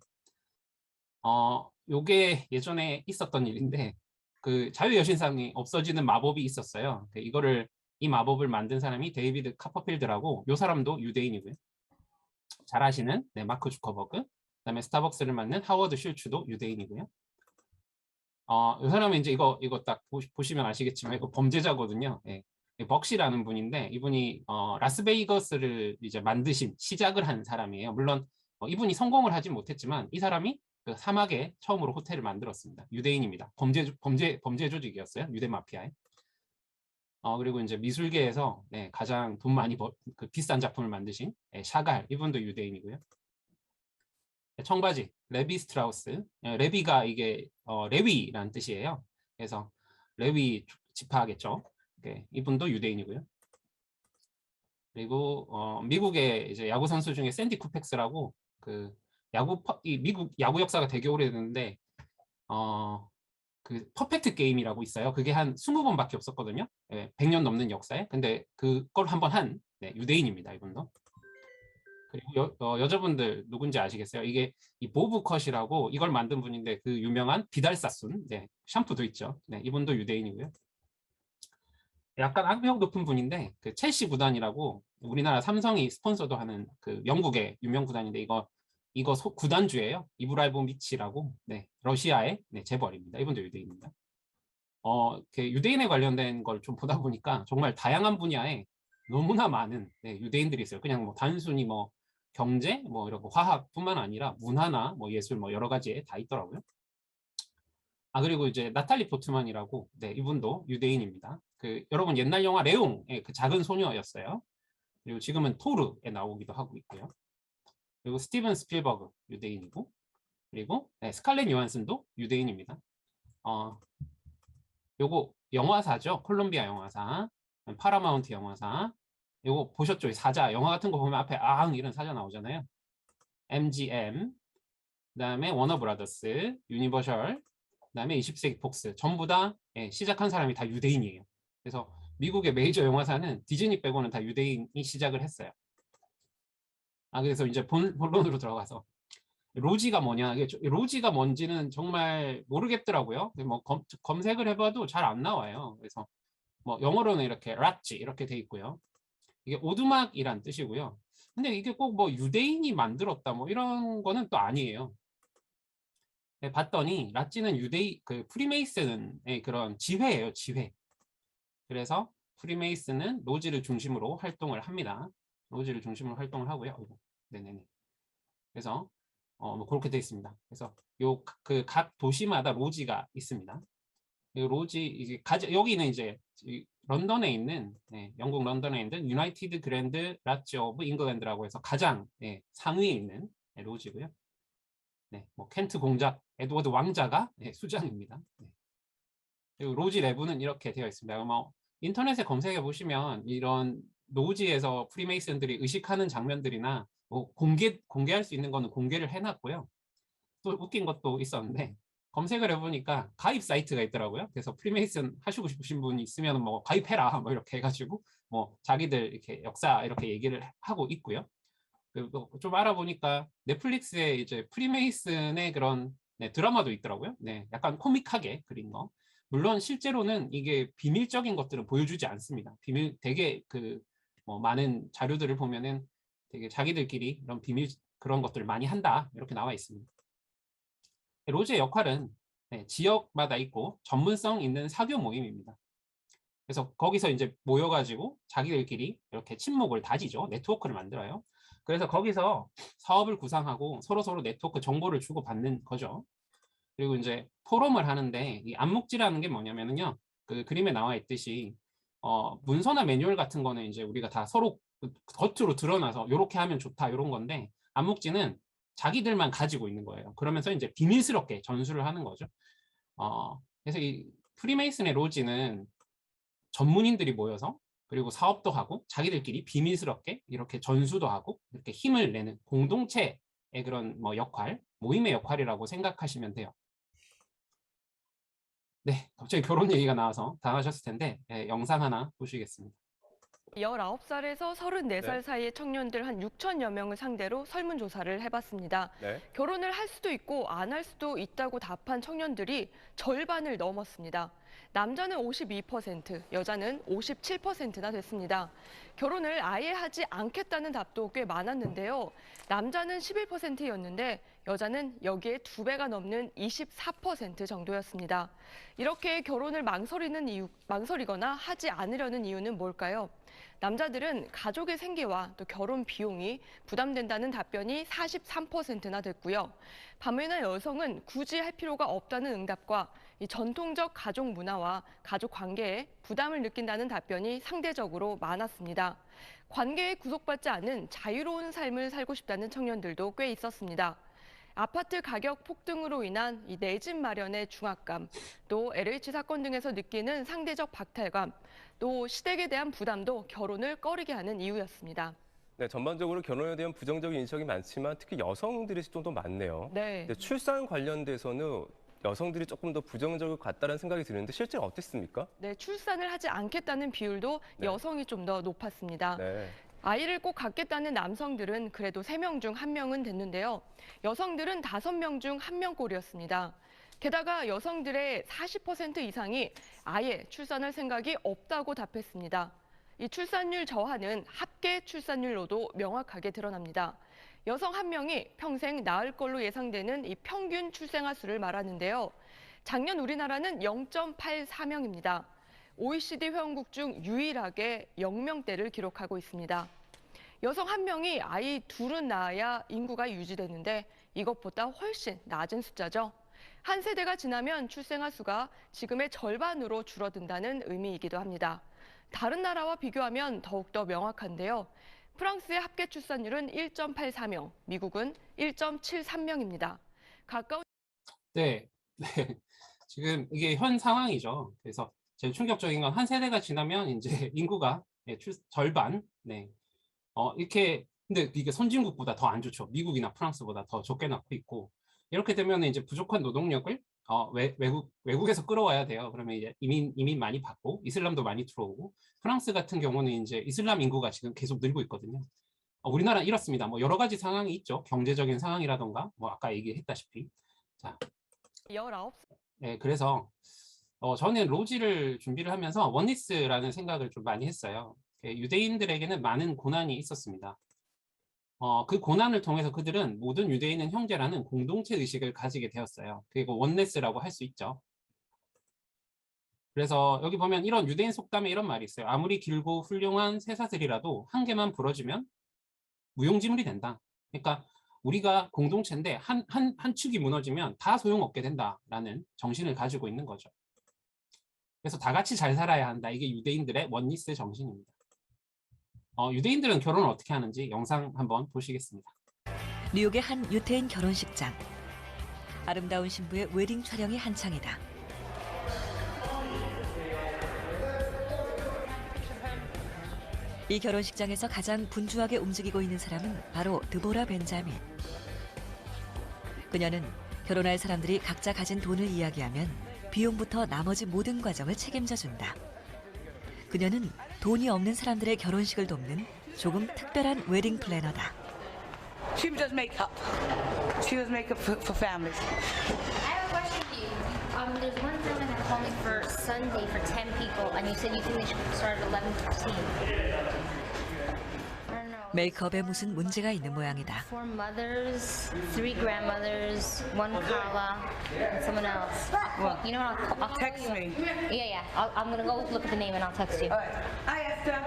요게 예전에 있었던 일인데 그 자유여신상이 없어지는 마법이 있었어요. 이 마법을 만든 사람이 데이비드 카퍼필드라고 요 사람도 유대인이고요. 잘 아시는 마크 주커버그, 그다음에 스타벅스를 만든 하워드 슐츠도 유대인이고요. 이 사람은 이제 이거 딱 보시면 아시겠지만 이거 범죄자거든요. 벅시라는 분인데 이분이 라스베이거스를 이제 시작을 한 사람이에요. 물론 이분이 성공을 하진 못했지만 이 사람이 그 사막에 처음으로 호텔을 만들었습니다. 유대인입니다. 범죄 조직이었어요. 유대 마피아에. 그리고 이제 미술계에서 가장 돈 많이 그 비싼 작품을 만드신 샤갈, 이분도 유대인이고요. 청바지, 레비 스트라우스. 레비가 이게 레위라는 뜻이에요. 그래서 레위 지파겠죠. 이분도 유대인이고요. 그리고 미국의 이제 야구 선수 중에 샌디 쿠펙스라고 그 이 미국 야구 역사가 되게 오래됐는데 그 퍼펙트 게임이라고 있어요. 그게 한 20번밖에 없었거든요. 100년 넘는 역사에. 근데 그걸 한번 한 유대인입니다. 이분도. 그리고 여자분들 누군지 아시겠어요? 이게 이 보브 컷이라고 이걸 만든 분인데 그 유명한 비달사순 샴푸도 있죠. 이분도 유대인이고요. 약간 악명 높은 분인데 그 첼시 구단이라고 우리나라 삼성이 스폰서도 하는 그 영국의 유명 구단인데 이거 구단주예요. 이브라이모비치라고 러시아의 재벌입니다. 이분도 유대인입니다. 유대인에 관련된 걸 좀 보다 보니까 정말 다양한 분야에 너무나 많은 유대인들이 있어요. 그냥 뭐 단순히 뭐 경제, 뭐 이런 화학뿐만 아니라 문화나 뭐 예술 뭐 여러 가지에 다 있더라고요. 그리고 이제 나탈리 포트만이라고 이분도 유대인입니다. 여러분 옛날 영화 레옹의 그 작은 소녀였어요. 그리고 지금은 토르에 나오기도 하고 있고요. 그리고 스티븐 스필버그 유대인이고, 그리고 스칼렛 요한슨도 유대인입니다. 요거 영화사죠. 콜롬비아 영화사, 파라마운트 영화사. 요거 보셨죠? 사자 영화 같은 거 보면 앞에 이런 사자 나오잖아요. MGM, 그다음에 워너브라더스, 유니버셜, 그다음에 20세기 폭스. 전부 다 시작한 사람이 다 유대인이에요. 그래서 미국의 메이저 영화사는 디즈니 빼고는 다 유대인이 시작을 했어요. 그래서 이제 본론으로 들어가서 로지가 뭐냐, 로지가 뭔지는 정말 모르겠더라고요. 뭐 검색을 해봐도 잘 안 나와요. 그래서 뭐 영어로는 이렇게 라치 이렇게 돼 있고요. 이게 오두막이란 뜻이고요. 근데 이게 꼭 뭐 유대인이 만들었다 뭐 이런 거는 또 아니에요. 봤더니 라찌는 그 프리메이슨의 그런 지회예요, 지회. 그래서 프리메이슨은 로지를 중심으로 활동을 합니다. 로지를 중심으로 활동을 하고요. 네네네. 그래서 뭐 그렇게 되어 있습니다. 그래서 각 도시마다 로지가 있습니다. 로지 이제 여기는 이제 런던에 있는 영국 런던에 있는 유나이티드 그랜드 라치 오브 잉글랜드라고 해서 가장 상위에 있는 로지고요. 뭐 켄트 공작 에드워드 왕자가 수장입니다. 그리고 로지 내부는 이렇게 되어 있습니다. 뭐 인터넷에 검색해 보시면 이런 로지에서 프리메이슨들이 의식하는 장면들이나 뭐 공개할 수 있는 거는 공개를 해놨고요. 또 웃긴 것도 있었는데 검색을 해보니까 가입 사이트가 있더라고요. 그래서 프리메이슨 하시고 싶으신 분이 있으면 뭐 가입해라 뭐 이렇게 해가지고 뭐 자기들 이렇게 역사 이렇게 얘기를 하고 있고요. 그리고 좀 알아보니까 넷플릭스에 이제 프리메이슨의 그런 드라마도 있더라고요. 약간 코믹하게 그린 거. 물론 실제로는 이게 비밀적인 것들은 보여주지 않습니다. 되게 뭐 많은 자료들을 보면은 되게 자기들끼리 이런 비밀 그런 것들을 많이 한다 이렇게 나와 있습니다. 로즈의 역할은 지역마다 있고 전문성 있는 사교 모임입니다. 그래서 거기서 이제 모여가지고 자기들끼리 이렇게 친목을 다지죠. 네트워크를 만들어요. 그래서 거기서 사업을 구상하고 서로 네트워크 정보를 주고받는 거죠. 그리고 이제 포럼을 하는데 이 암묵지라는 게 뭐냐면요. 그 그림에 나와 있듯이 문서나 매뉴얼 같은 거는 이제 우리가 다 서로 겉으로 드러나서 이렇게 하면 좋다 이런 건데 암묵지는 자기들만 가지고 있는 거예요. 그러면서 이제 비밀스럽게 전수를 하는 거죠. 그래서 이 프리메이슨의 로지는 전문인들이 모여서 그리고 사업도 하고 자기들끼리 비밀스럽게 이렇게 전수도 하고 이렇게 힘을 내는 공동체의 그런 뭐 역할, 모임의 역할이라고 생각하시면 돼요. 갑자기 결혼 얘기가 나와서 당하셨을 텐데 영상 하나 보시겠습니다. 19살에서 34살 사이의 청년들 한 6천여 명을 상대로 설문조사를 해봤습니다. 결혼을 할 수도 있고 안 할 수도 있다고 답한 청년들이 절반을 넘었습니다. 남자는 52%, 여자는 57%나 됐습니다. 결혼을 아예 하지 않겠다는 답도 꽤 많았는데요. 남자는 11%였는데 여자는 여기에 2배가 넘는 24% 정도였습니다. 이렇게 결혼을 망설이거나 하지 않으려는 이유는 뭘까요? 남자들은 가족의 생계와 또 결혼 비용이 부담된다는 답변이 43%나 됐고요. 반면에 여성은 굳이 할 필요가 없다는 응답과 이 전통적 가족 문화와 가족 관계에 부담을 느낀다는 답변이 상대적으로 많았습니다. 관계에 구속받지 않은 자유로운 삶을 살고 싶다는 청년들도 꽤 있었습니다. 아파트 가격 폭등으로 인한 이 내 집 마련의 중압감, 또 LH 사건 등에서 느끼는 상대적 박탈감, 또 시댁에 대한 부담도 결혼을 꺼리게 하는 이유였습니다. 네, 전반적으로 결혼에 대한 부정적인 인식이 많지만 특히 여성들이 좀 더 많네요. 네. 근데 출산 관련돼서는 여성들이 조금 더 부정적일 것 같다는 생각이 드는데 실제로 어땠습니까? 네, 출산을 하지 않겠다는 비율도 네. 여성이 좀 더 높았습니다. 네. 아이를 꼭 갖겠다는 남성들은 그래도 3명 중 1명은 됐는데요. 여성들은 5명 중 1명꼴이었습니다. 게다가 여성들의 40% 이상이 아예 출산할 생각이 없다고 답했습니다. 이 출산율 저하는 합계 출산율로도 명확하게 드러납니다. 여성 1명이 평생 낳을 걸로 예상되는 이 평균 출생아 수를 말하는데요. 작년 우리나라는 0.84명입니다. OECD 회원국 중 유일하게 0명대를 기록하고 있습니다. 여성 1명이 아이 2은 낳아야 인구가 유지되는데 이것보다 훨씬 낮은 숫자죠. 한 세대가 지나면 출생아 수가 지금의 절반으로 줄어든다는 의미이기도 합니다. 다른 나라와 비교하면 더욱더 명확한데요. 프랑스의 합계 출산율은 1.84명, 미국은 1.73명입니다. 가까운 네. 지금 이게 현 상황이죠. 그래서 제일 충격적인 건 한 세대가 지나면 이제 인구가 절반, 네. 이렇게, 근데 이게 선진국보다 더 안 좋죠. 미국이나 프랑스보다 더 적게 낳고 있고, 이렇게 되면 이제 부족한 노동력을 외국에서 끌어와야 돼요. 그러면 이제 이민 많이 받고, 이슬람도 많이 들어오고, 프랑스 같은 경우는 이제 이슬람 인구가 지금 계속 늘고 있거든요. 우리나라 이렇습니다. 뭐 여러 가지 상황이 있죠. 경제적인 상황이라던가, 뭐 아까 얘기했다시피. 자, 19살. 네, 그래서 저는 로지를 준비를 하면서 원니스라는 생각을 좀 많이 했어요. 유대인들에게는 많은 고난이 있었습니다. 그 고난을 통해서 그들은 모든 유대인은 형제라는 공동체 의식을 가지게 되었어요. 그리고 원네스라고 할 수 있죠. 그래서 여기 보면 이런 유대인 속담에 이런 말이 있어요. 아무리 길고 훌륭한 쇠사슬이라도 한 개만 부러지면 무용지물이 된다. 그러니까 우리가 공동체인데 한 축이 무너지면 다 소용없게 된다라는 정신을 가지고 있는 거죠. 그래서 다 같이 잘 살아야 한다. 이게 유대인들의 원니스 정신입니다. 유대인들은 결혼을 어떻게 하는지 영상 한번 보시겠습니다. 뉴욕의 한 유태인 결혼식장. 아름다운 신부의 웨딩 촬영이 한창이다. 이 결혼식장에서 가장 분주하게 움직이고 있는 사람은 바로 드보라 벤자민. 그녀는 결혼할 사람들이 각자 가진 돈을 이야기하면 비용부터 나머지 모든 과정을 책임져준다. 그녀는 돈이 없는 사람들의 결혼식을 돕는 조금 특별한 웨딩 플래너다. She does makeup. She does makeup for families. I have a question for you. There's one family that's calling for Sunday for 10 people, and you said you think they should start at 11:15. 메이크업에 무슨 문제가 있는 모양이다. 4 mothers, 3 grandmothers, 1 Carla, and someone else. What? You know what? I'll Text call you. me. Yeah. I'm gonna go look at the name and I'll text you. All right. Hi, Esther.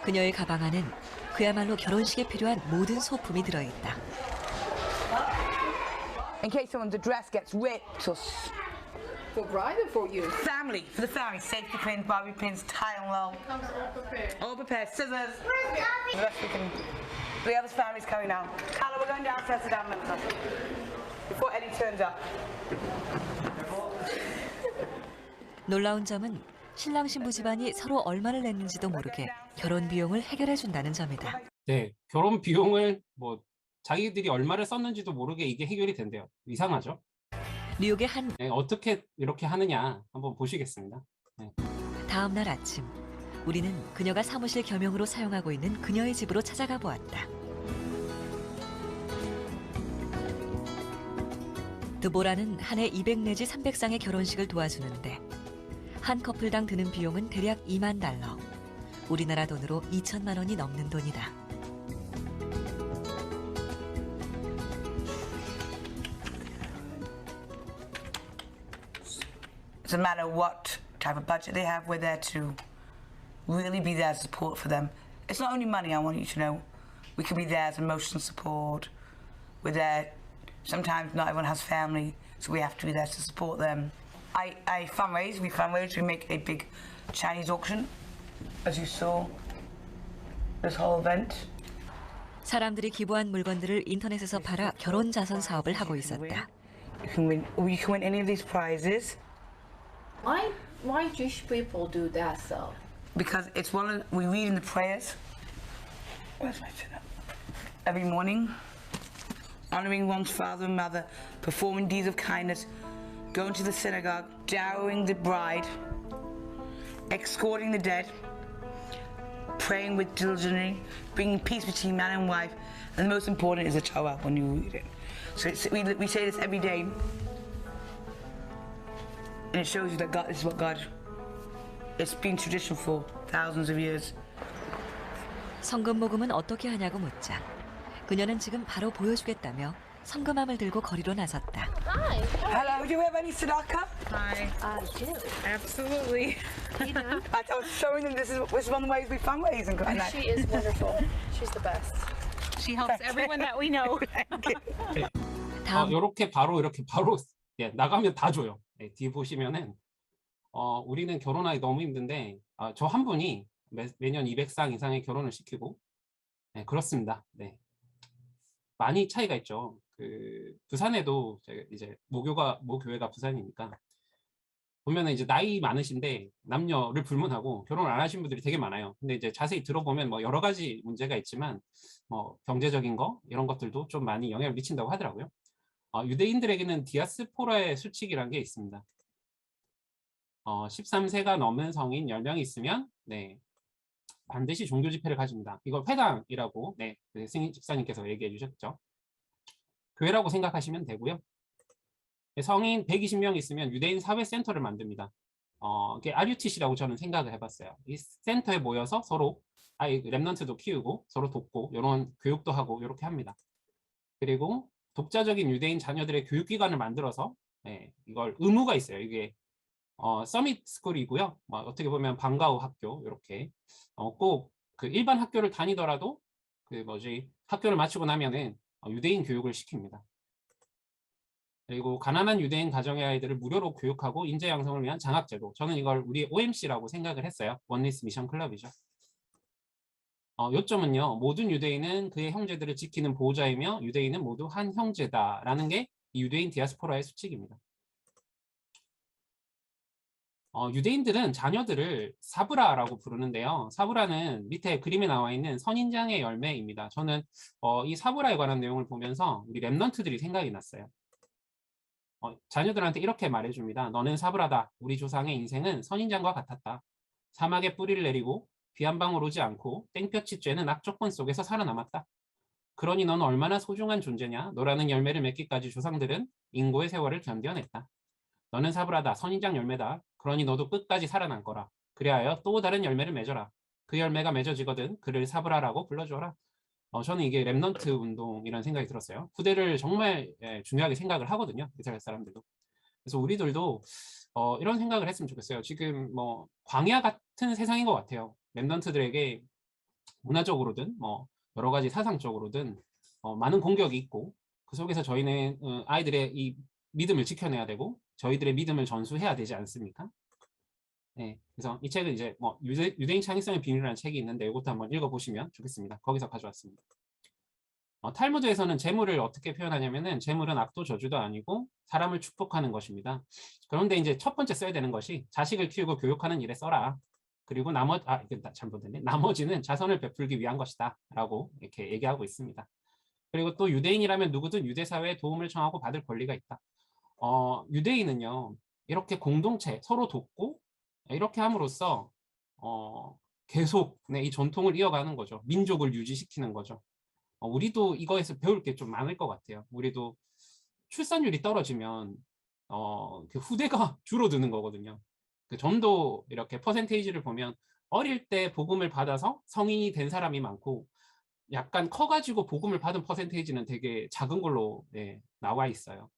그녀의 가방 안엔 그야말로 결혼식에 필요한 모든 소품이 들어있다. In case someone's dress gets ripped or For bride or for you? family, for the family, safety pins, bobby pins, tie and low. All prepared. Scissors. The rest we can. The other family's coming now. Carla, we're going downstairs to down member before Eddie turns up. 놀라운 점은 신랑 신부 집안이 서로 얼마를 냈는지도 모르게 결혼 비용을 해결해 준다는 점이다. 네, 결혼 비용을 뭐 자기들이 얼마를 썼는지도 모르게 이게 해결이 된대요. 이상하죠? 뉴욕의 한 네, 어떻게 이렇게 하느냐 한번 보시겠습니다. 네. 다음 날 아침, 우리는 그녀가 사무실 겸용으로 사용하고 있는 그녀의 집으로 찾아가 보았다. 드보라는 한 해 200 내지 300쌍의 결혼식을 도와주는데 한 커플당 드는 비용은 대략 $20,000, 우리나라 돈으로 2천만 원이 넘는 돈이다. doesn't matter what type of budget they have, we're there to really be there to support for them. It's not only money, I want you to know. We can be there as emotional support. We're there, sometimes not everyone has family, so we have to be there to support them. I fundraise, we make a big Chinese auction, as you saw, this whole event. 사람들이 기부한 물건들을 인터넷에서 팔아 결혼 자선 사업을 하고 있었다. You can win any of these prizes. Why Jewish people do that though? Because it's we read in the prayers. Where's my chin up? Every morning, honoring one's father and mother, performing deeds of kindness, going to the synagogue, dowering the bride, escorting the dead, praying with diligently, bringing peace between man and wife, and the most important is the Torah when you read it. So we say this every day, and it shows you that God is what God. It's been tradition for thousands of years. 성금 모금은 어떻게 하냐고 묻자 그녀는 지금 바로 보여주겠다며 성금함을 들고 거리로 나섰다. Hi. Hello, do you have any tzedakah? Hi. I do. Absolutely. I was showing them this is one of the ways we fundraise. And She is wonderful. She's the best. She helps everyone that we know. 다음 이렇게 바로 예, 나가면 다 줘요. 네, 뒤에 보시면은 우리는 결혼하기 너무 힘든데 저 한 분이 매년 200상 이상의 결혼을 시키고 네, 그렇습니다. 네. 많이 차이가 있죠. 부산에도 이제 모교회가 부산이니까 보면은 이제 나이 많으신데 남녀를 불문하고 결혼을 안 하신 분들이 되게 많아요. 근데 이제 자세히 들어보면 뭐 여러 가지 문제가 있지만 뭐 경제적인 거 이런 것들도 좀 많이 영향을 미친다고 하더라고요. 유대인들에게는 디아스포라의 수칙이라는 게 있습니다. 13세가 넘은 성인 10명이 있으면 네, 반드시 종교 집회를 가집니다. 이걸 회당이라고 네, 승인 집사님께서 얘기해 주셨죠. 교회라고 생각하시면 되고요. 성인 120명 있으면 유대인 사회센터를 만듭니다. 이게 RUTC라고 저는 생각을 해봤어요. 이 센터에 모여서 서로 랩넌트도 키우고 서로 돕고 이런 교육도 하고 이렇게 합니다. 그리고 독자적인 유대인 자녀들의 교육기관을 만들어서 네, 이걸 의무가 있어요. 이게 서밋 스쿨이고요. 어떻게 보면 방과후 학교 이렇게 꼭 그 일반 학교를 다니더라도 학교를 마치고 나면은 유대인 교육을 시킵니다. 그리고 가난한 유대인 가정의 아이들을 무료로 교육하고 인재 양성을 위한 장학제도. 저는 이걸 우리 OMC라고 생각을 했어요. 원리스 미션 클럽이죠. 요점은요. 모든 유대인은 그의 형제들을 지키는 보호자이며 유대인은 모두 한 형제다라는 게 이 유대인 디아스포라의 수칙입니다. 유대인들은 자녀들을 사브라라고 부르는데요. 사브라는 밑에 그림에 나와 있는 선인장의 열매입니다. 저는 이 사브라에 관한 내용을 보면서 우리 랩넌트들이 생각이 났어요. 자녀들한테 이렇게 말해줍니다. 너는 사브라다. 우리 조상의 인생은 선인장과 같았다. 사막에 뿌리를 내리고 비 한 방울 오지 않고 땡볕이 쬐는 악조건 속에서 살아남았다. 그러니 넌 얼마나 소중한 존재냐. 너라는 열매를 맺기까지 조상들은 인고의 세월을 견뎌냈다. 너는 사브라다. 선인장 열매다. 그러니 너도 끝까지 살아난 거라. 그리하여 또 다른 열매를 맺어라. 그 열매가 맺어지거든 그를 사브라라고 불러줘라. 저는 이게 랩넌트 운동이라는 생각이 들었어요. 후대를 정말 중요하게 생각을 하거든요. 이스라엘 사람들도. 그래서 우리들도 이런 생각을 했으면 좋겠어요. 지금 뭐 광야 같은 세상인 것 같아요. 랩넌트들에게 문화적으로든 뭐 여러 가지 사상적으로든 많은 공격이 있고 그 속에서 저희는 아이들의 이 믿음을 지켜내야 되고 저희들의 믿음을 전수해야 되지 않습니까? 네, 그래서 이 책은 이제 뭐 유대인 창의성의 비밀이라는 책이 있는데 이것도 한번 읽어보시면 좋겠습니다. 거기서 가져왔습니다. 탈무드에서는 재물을 어떻게 표현하냐면은 재물은 악도 저주도 아니고 사람을 축복하는 것입니다. 그런데 이제 첫 번째 써야 되는 것이 자식을 키우고 교육하는 일에 써라. 그리고 이게 잘못됐네. 나머지는 자선을 베풀기 위한 것이다. 라고 이렇게 얘기하고 있습니다. 그리고 또 유대인이라면 누구든 유대 사회에 도움을 청하고 받을 권리가 있다. 유대인은요. 이렇게 공동체 서로 돕고 이렇게 함으로써 계속 이 전통을 이어가는 거죠. 민족을 유지시키는 거죠. 우리도 이거에서 배울 게 좀 많을 것 같아요. 우리도 출산율이 떨어지면 그 후대가 줄어드는 거거든요. 그 전도 이렇게 퍼센테이지를 보면 어릴 때 복음을 받아서 성인이 된 사람이 많고 약간 커가지고 복음을 받은 퍼센테이지는 되게 작은 걸로 나와 있어요.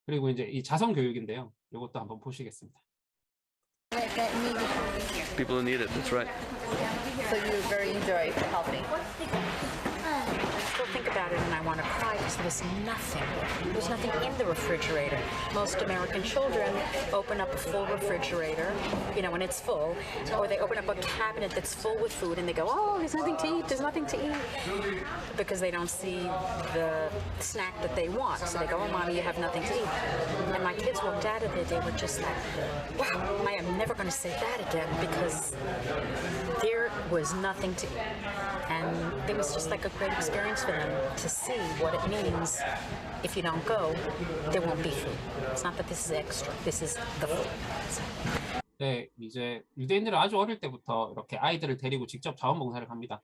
그리고 이제 이 자선 교육인데요. 이것도 한번 보시겠습니다. People who need it, that's right. So you very enjoy helping. I still think about it and I want to cry because there's nothing in the refrigerator. Most American children open up a full refrigerator, you know, when it's full, or they open up a cabinet that's full with food and they go, oh, there's nothing to eat, because they don't see the snack that they want. So they go, oh, Mommy, you have nothing to eat. And my kids walked out of there, they were just like, wow, I am never going to say that again, because there was nothing to eat. And it was just like a great experience for them to see what it means. If you don't go, there won't be food. It's not that this is extra. This is the food. So. 네, 이제 유대인들은 아주 어릴 때부터 이렇게 아이들을 데리고 직접 자원봉사를 합니다.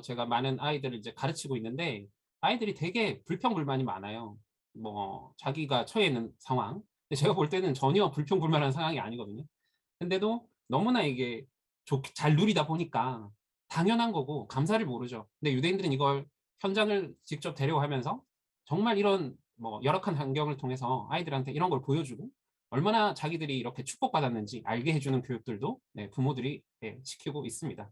제가 많은 아이들을 이제 가르치고 있는데 아이들이 되게 불평불만이 많아요. 뭐 자기가 처해 있는 상황. 근데 제가 볼 때는 전혀 불평불만한 상황이 아니거든요. 근데도 너무나 이게 잘 누리다 보니까 당연한 거고 감사를 모르죠. 근데 유대인들은 이걸 현장을 직접 데려가면서 정말 이런 뭐 열악한 환경을 통해서 아이들한테 이런 걸 보여주고 얼마나 자기들이 이렇게 축복받았는지 알게 해주는 교육들도 네, 부모들이 시키고 있습니다.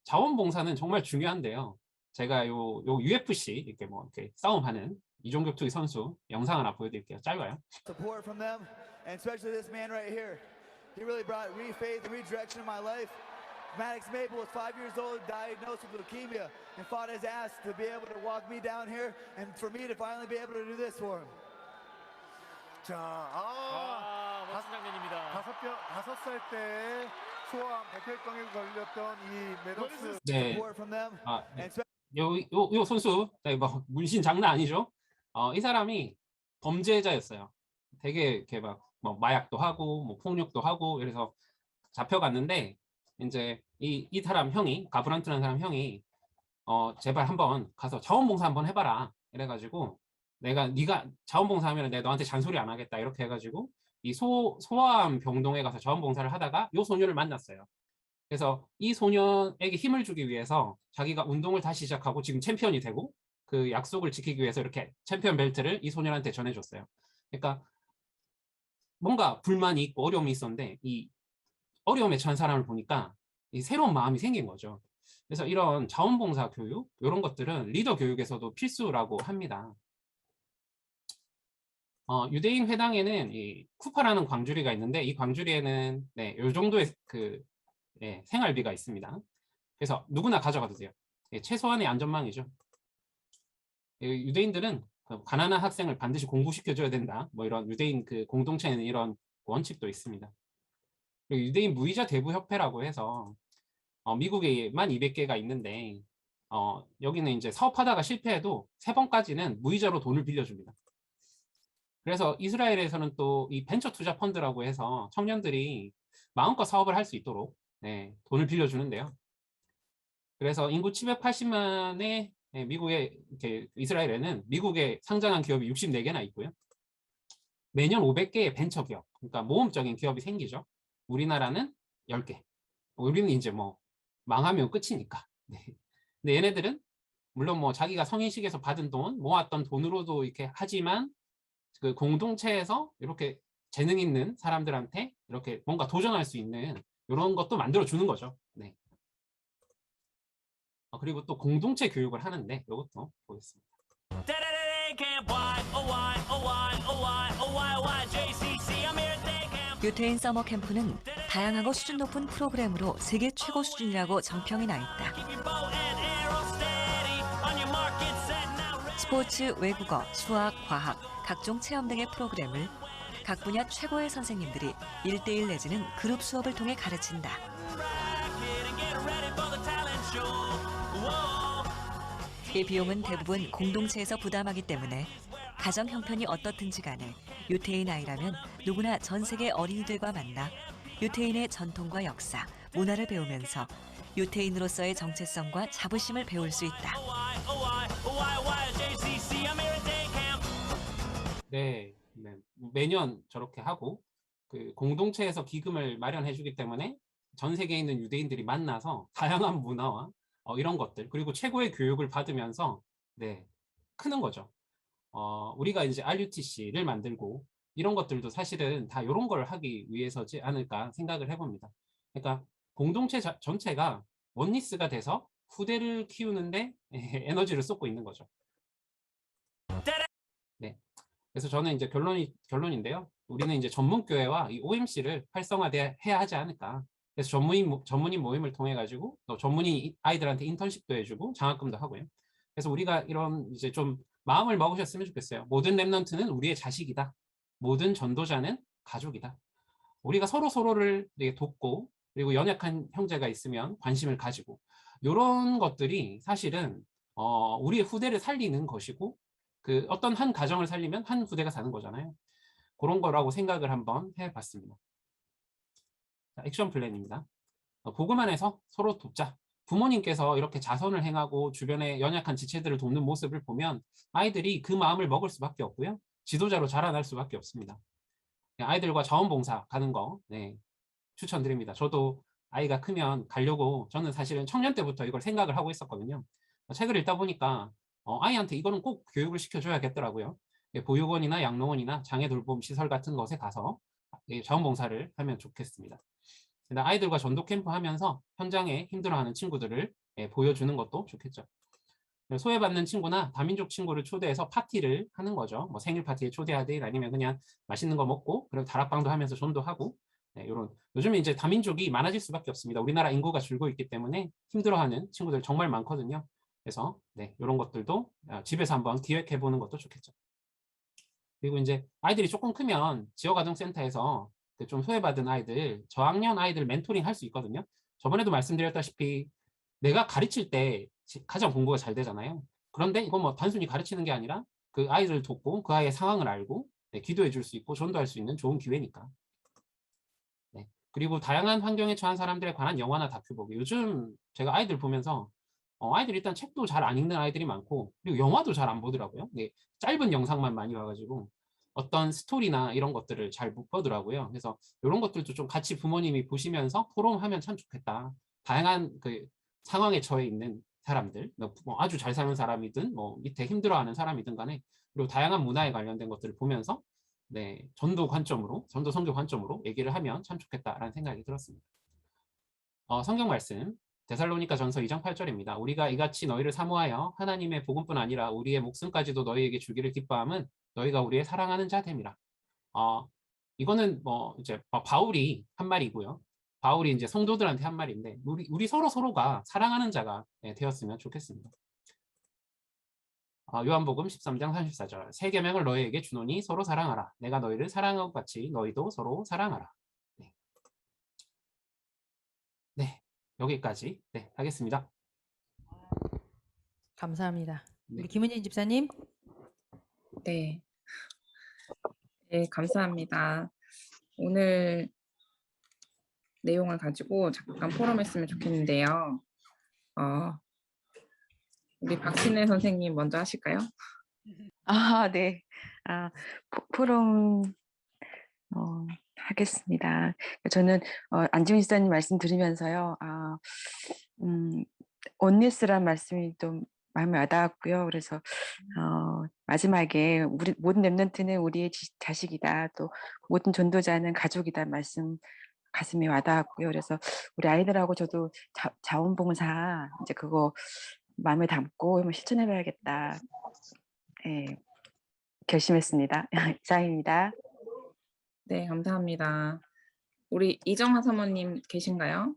자원봉사는 정말 중요한데요. 제가 요 UFC 이렇게 뭐 이렇게 싸움하는 이종격투기 선수 영상 하나 보여드릴게요. 짧아요. Support from them, and especially this man right here. He really brought faith and redirection in my life. Maddox Maple was 5 years old, diagnosed with leukemia, and fought his ass to be able to walk me down here, and for me to finally be able to do this for him. 자, 멋진 장면입니다. 5살 때 소아암 백혈병에 걸렸던 이 매덕스. 네. 요 선수, 네, 뭐 문신 장난 아니죠? 이 사람이 범죄자였어요. 되게 이렇게 막 뭐 마약도 하고 뭐 폭력도 하고 이래서 잡혀갔는데 이제 이 사람 형이 가브란트라는 사람 형이 제발 한번 가서 자원봉사 한번 해봐라 이래가지고 네가 자원봉사하면 내가 너한테 잔소리 안 하겠다 이렇게 해가지고 이 소아암 병동에 가서 자원봉사를 하다가 요 소녀를 만났어요. 그래서 이 소녀에게 힘을 주기 위해서 자기가 운동을 다시 시작하고 지금 챔피언이 되고 그 약속을 지키기 위해서 이렇게 챔피언 벨트를 이 소녀한테 전해줬어요. 그러니까 뭔가 불만이 있고 어려움이 있었는데 이 어려움에 처한 사람을 보니까 이 새로운 마음이 생긴 거죠. 그래서 이런 자원봉사 교육 이런 것들은 리더 교육에서도 필수라고 합니다. 유대인 회당에는 이 쿠파라는 광주리가 있는데 이 광주리에는 네, 이 정도의 그 생활비가 있습니다. 그래서 누구나 가져가도 돼요. 최소한의 안전망이죠. 유대인들은 가난한 학생을 반드시 공부시켜줘야 된다. 뭐 이런 유대인 그 공동체에는 이런 원칙도 있습니다. 그리고 유대인 무이자 대부협회라고 해서 미국에만 200개가 있는데 여기는 이제 사업하다가 실패해도 3번까지는 무이자로 돈을 빌려줍니다. 그래서 이스라엘에서는 또 이 벤처 투자 펀드라고 해서 청년들이 마음껏 사업을 할 수 있도록 네, 돈을 빌려주는데요. 그래서 인구 780만의 미국의 이스라엘에는 미국에 상장한 기업이 64개나 있고요. 매년 500개의 벤처 기업, 그러니까 모험적인 기업이 생기죠. 우리나라는 10개. 우리는 이제 뭐 망하면 끝이니까. 네. 근데 얘네들은 물론 뭐 자기가 성인식에서 받은 돈, 모았던 돈으로도 이렇게 하지만 그 공동체에서 이렇게 재능 있는 사람들한테 이렇게 뭔가 도전할 수 있는 이런 것도 만들어 주는 거죠. 네. 그리고 또 공동체 교육을 하는데 이것도 보겠습니다. 유태인 서머 캠프는 다양하고 수준 높은 프로그램으로 세계 최고 수준이라고 정평이 나 있다. 스포츠, 외국어, 수학, 과학, 각종 체험 등의 프로그램을 각 분야 최고의 선생님들이 1:1 내지는 그룹 수업을 통해 가르친다. 이 비용은 대부분 공동체에서 부담하기 때문에 가정 형편이 어떻든지 간에 유태인 아이라면 누구나 전 세계 어린이들과 만나 유태인의 전통과 역사, 문화를 배우면서 유태인으로서의 정체성과 자부심을 배울 수 있다. 네, 매년 저렇게 하고 그 공동체에서 기금을 마련해주기 때문에 전 세계에 있는 유대인들이 만나서 다양한 문화와 이런 것들 그리고 최고의 교육을 받으면서 네, 크는 거죠. 우리가 이제 RUTC를 만들고 이런 것들도 사실은 다 이런 걸 하기 위해서지 않을까 생각을 해봅니다. 그러니까 공동체 전체가 원리스가 돼서 후대를 키우는데 에너지를 쏟고 있는 거죠. 네. 그래서 저는 이제 결론인데요. 우리는 이제 전문교회와 이 OMC를 활성화해야 하지 않을까. 그래서 전문인 모임을 통해 가지고 또 전문인 아이들한테 인턴십도 해주고 장학금도 하고요. 그래서 우리가 이런 이제 좀 마음을 먹으셨으면 좋겠어요. 모든 랩넌트는 우리의 자식이다. 모든 전도자는 가족이다. 우리가 서로를 돕고 그리고 연약한 형제가 있으면 관심을 가지고 이런 것들이 사실은 우리의 후대를 살리는 것이고 그 어떤 한 가정을 살리면 한 후대가 사는 거잖아요. 그런 거라고 생각을 한번 해봤습니다. 자, 액션 플랜입니다. 보고만 해서 서로 돕자. 부모님께서 이렇게 자선을 행하고 주변의 연약한 지체들을 돕는 모습을 보면 아이들이 그 마음을 먹을 수밖에 없고요. 지도자로 자라날 수밖에 없습니다. 아이들과 자원봉사 가는 거 추천드립니다. 저도 아이가 크면 가려고 저는 사실은 청년 때부터 이걸 생각을 하고 있었거든요. 책을 읽다 보니까 아이한테 이거는 꼭 교육을 시켜줘야겠더라고요. 보육원이나 양로원이나 장애돌봄 시설 같은 것에 가서 자원봉사를 하면 좋겠습니다. 아이들과 전도 캠프 하면서 현장에 힘들어하는 친구들을 보여주는 것도 좋겠죠. 소외받는 친구나 다민족 친구를 초대해서 파티를 하는 거죠. 뭐 생일 파티에 초대하든 아니면 그냥 맛있는 거 먹고 그리고 다락방도 하면서 전도하고 이런 요즘에 이제 다민족이 많아질 수밖에 없습니다. 우리나라 인구가 줄고 있기 때문에 힘들어하는 친구들 정말 많거든요. 그래서 이런 것들도 집에서 한번 기획해 보는 것도 좋겠죠. 그리고 이제 아이들이 조금 크면 지역아동센터에서 좀 소외받은 아이들, 저학년 아이들 멘토링 할 수 있거든요. 저번에도 말씀드렸다시피 내가 가르칠 때 가장 공부가 잘 되잖아요. 그런데 이건 뭐 단순히 가르치는 게 아니라 그 아이를 돕고 그 아이의 상황을 알고 기도해 줄 수 있고 전도할 수 있는 좋은 기회니까. 그리고 다양한 환경에 처한 사람들에 관한 영화나 다큐 보기. 요즘 제가 아이들 보면서 아이들 일단 책도 잘 안 읽는 아이들이 많고 그리고 영화도 잘 안 보더라고요. 짧은 영상만 많이 봐가지고 어떤 스토리나 이런 것들을 잘 못 보더라고요. 그래서 이런 것들도 좀 같이 부모님이 보시면서 토론하면 참 좋겠다. 다양한 그 상황에 처해 있는 사람들, 뭐 아주 잘 사는 사람이든 뭐 밑에 힘들어하는 사람이든 간에 그리고 다양한 문화에 관련된 것들을 보면서 전도 관점으로, 전도 선교 관점으로 얘기를 하면 참 좋겠다라는 생각이 들었습니다. 성경 말씀 데살로니가 전서 2장 8절입니다. 우리가 이같이 너희를 사모하여 하나님의 복음뿐 아니라 우리의 목숨까지도 너희에게 주기를 기뻐함은 너희가 우리의 사랑하는 자 됨이라. 이거는 뭐 이제 바울이 한 말이고요. 바울이 이제 성도들한테 한 말인데 우리 서로가 사랑하는 자가 되었으면 좋겠습니다. 요한복음 13장 34절 새 계명을 너희에게 주노니 서로 사랑하라. 내가 너희를 사랑한 것 같이 너희도 서로 사랑하라. 여기까지 하겠습니다. 감사합니다. 우리 김은진 집사님. 네, 감사합니다. 오늘 내용을 가지고 잠깐 포럼했으면 좋겠는데요. 우리 박신혜 선생님 먼저 하실까요? 네. 포럼 하겠습니다. 저는 안지훈 지사님 말씀 들으면서요. 온리스란 말씀이 좀 마음에 와닿았고요. 그래서 마지막에 우리 모든 랩넌트는 우리의 자식이다. 또 모든 전도자는 가족이다 말씀 가슴에 와닿았고요. 그래서 우리 아이들하고 저도 자원봉사 이제 그거 마음에 담고 한번 실천해봐야겠다. 결심했습니다. 이상입니다. 네, 감사합니다. 우리 이정하 사모님 계신가요?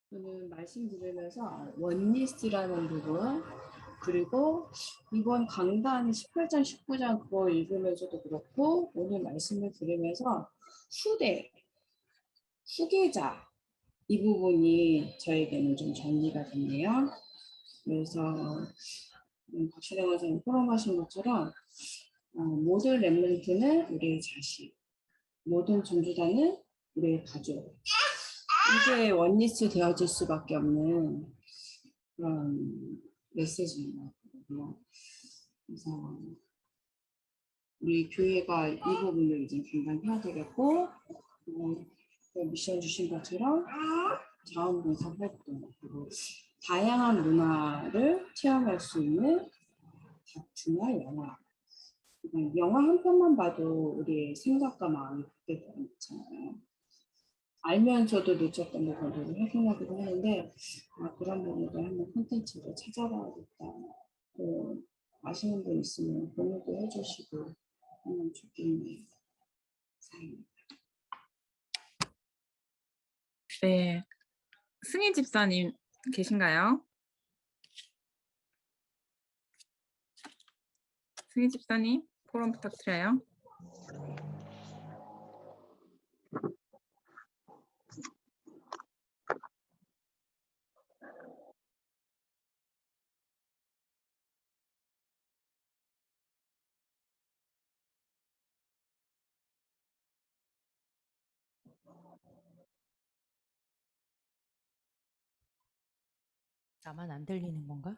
저는 말씀 들으면서 원리스라는 부분 그리고 이번 강단 18장 19장 그거 읽으면서도 그렇고 오늘 말씀을 들으면서 후계자 이 부분이 저에게는 좀 정리가 됐네요. 그래서 박신혜 원장님 포럼하신 것처럼 모든 랩런트는 우리의 자식, 모든 전도자는 우리의 가족. 이게 원리스 되어질 수밖에 없는 그런 메시지인 것 같거든요. 그래서 우리 교회가 이 부분을 이제 감당해야 되겠고, 미션 주신 것처럼 자원봉사 활동, 그리고 다양한 문화를 체험할 수 있는 다큐나 영화, 그냥 영화 한 편만 봐도 우리의 생각과 마음이 바뀔 때가 있잖아요. 알면서도 놓쳤던 부분들을 확인하기도 하는데 그런 부분들 한번 콘텐츠를 찾아봐야겠다. 또 아시는 분 있으면 공유도 해주시고 하면 좋겠네요. 감사합니다. 네, 승희 집사님 계신가요? 승희 집사님, 포럼 부탁드려요. 나만 안 들리는 건가?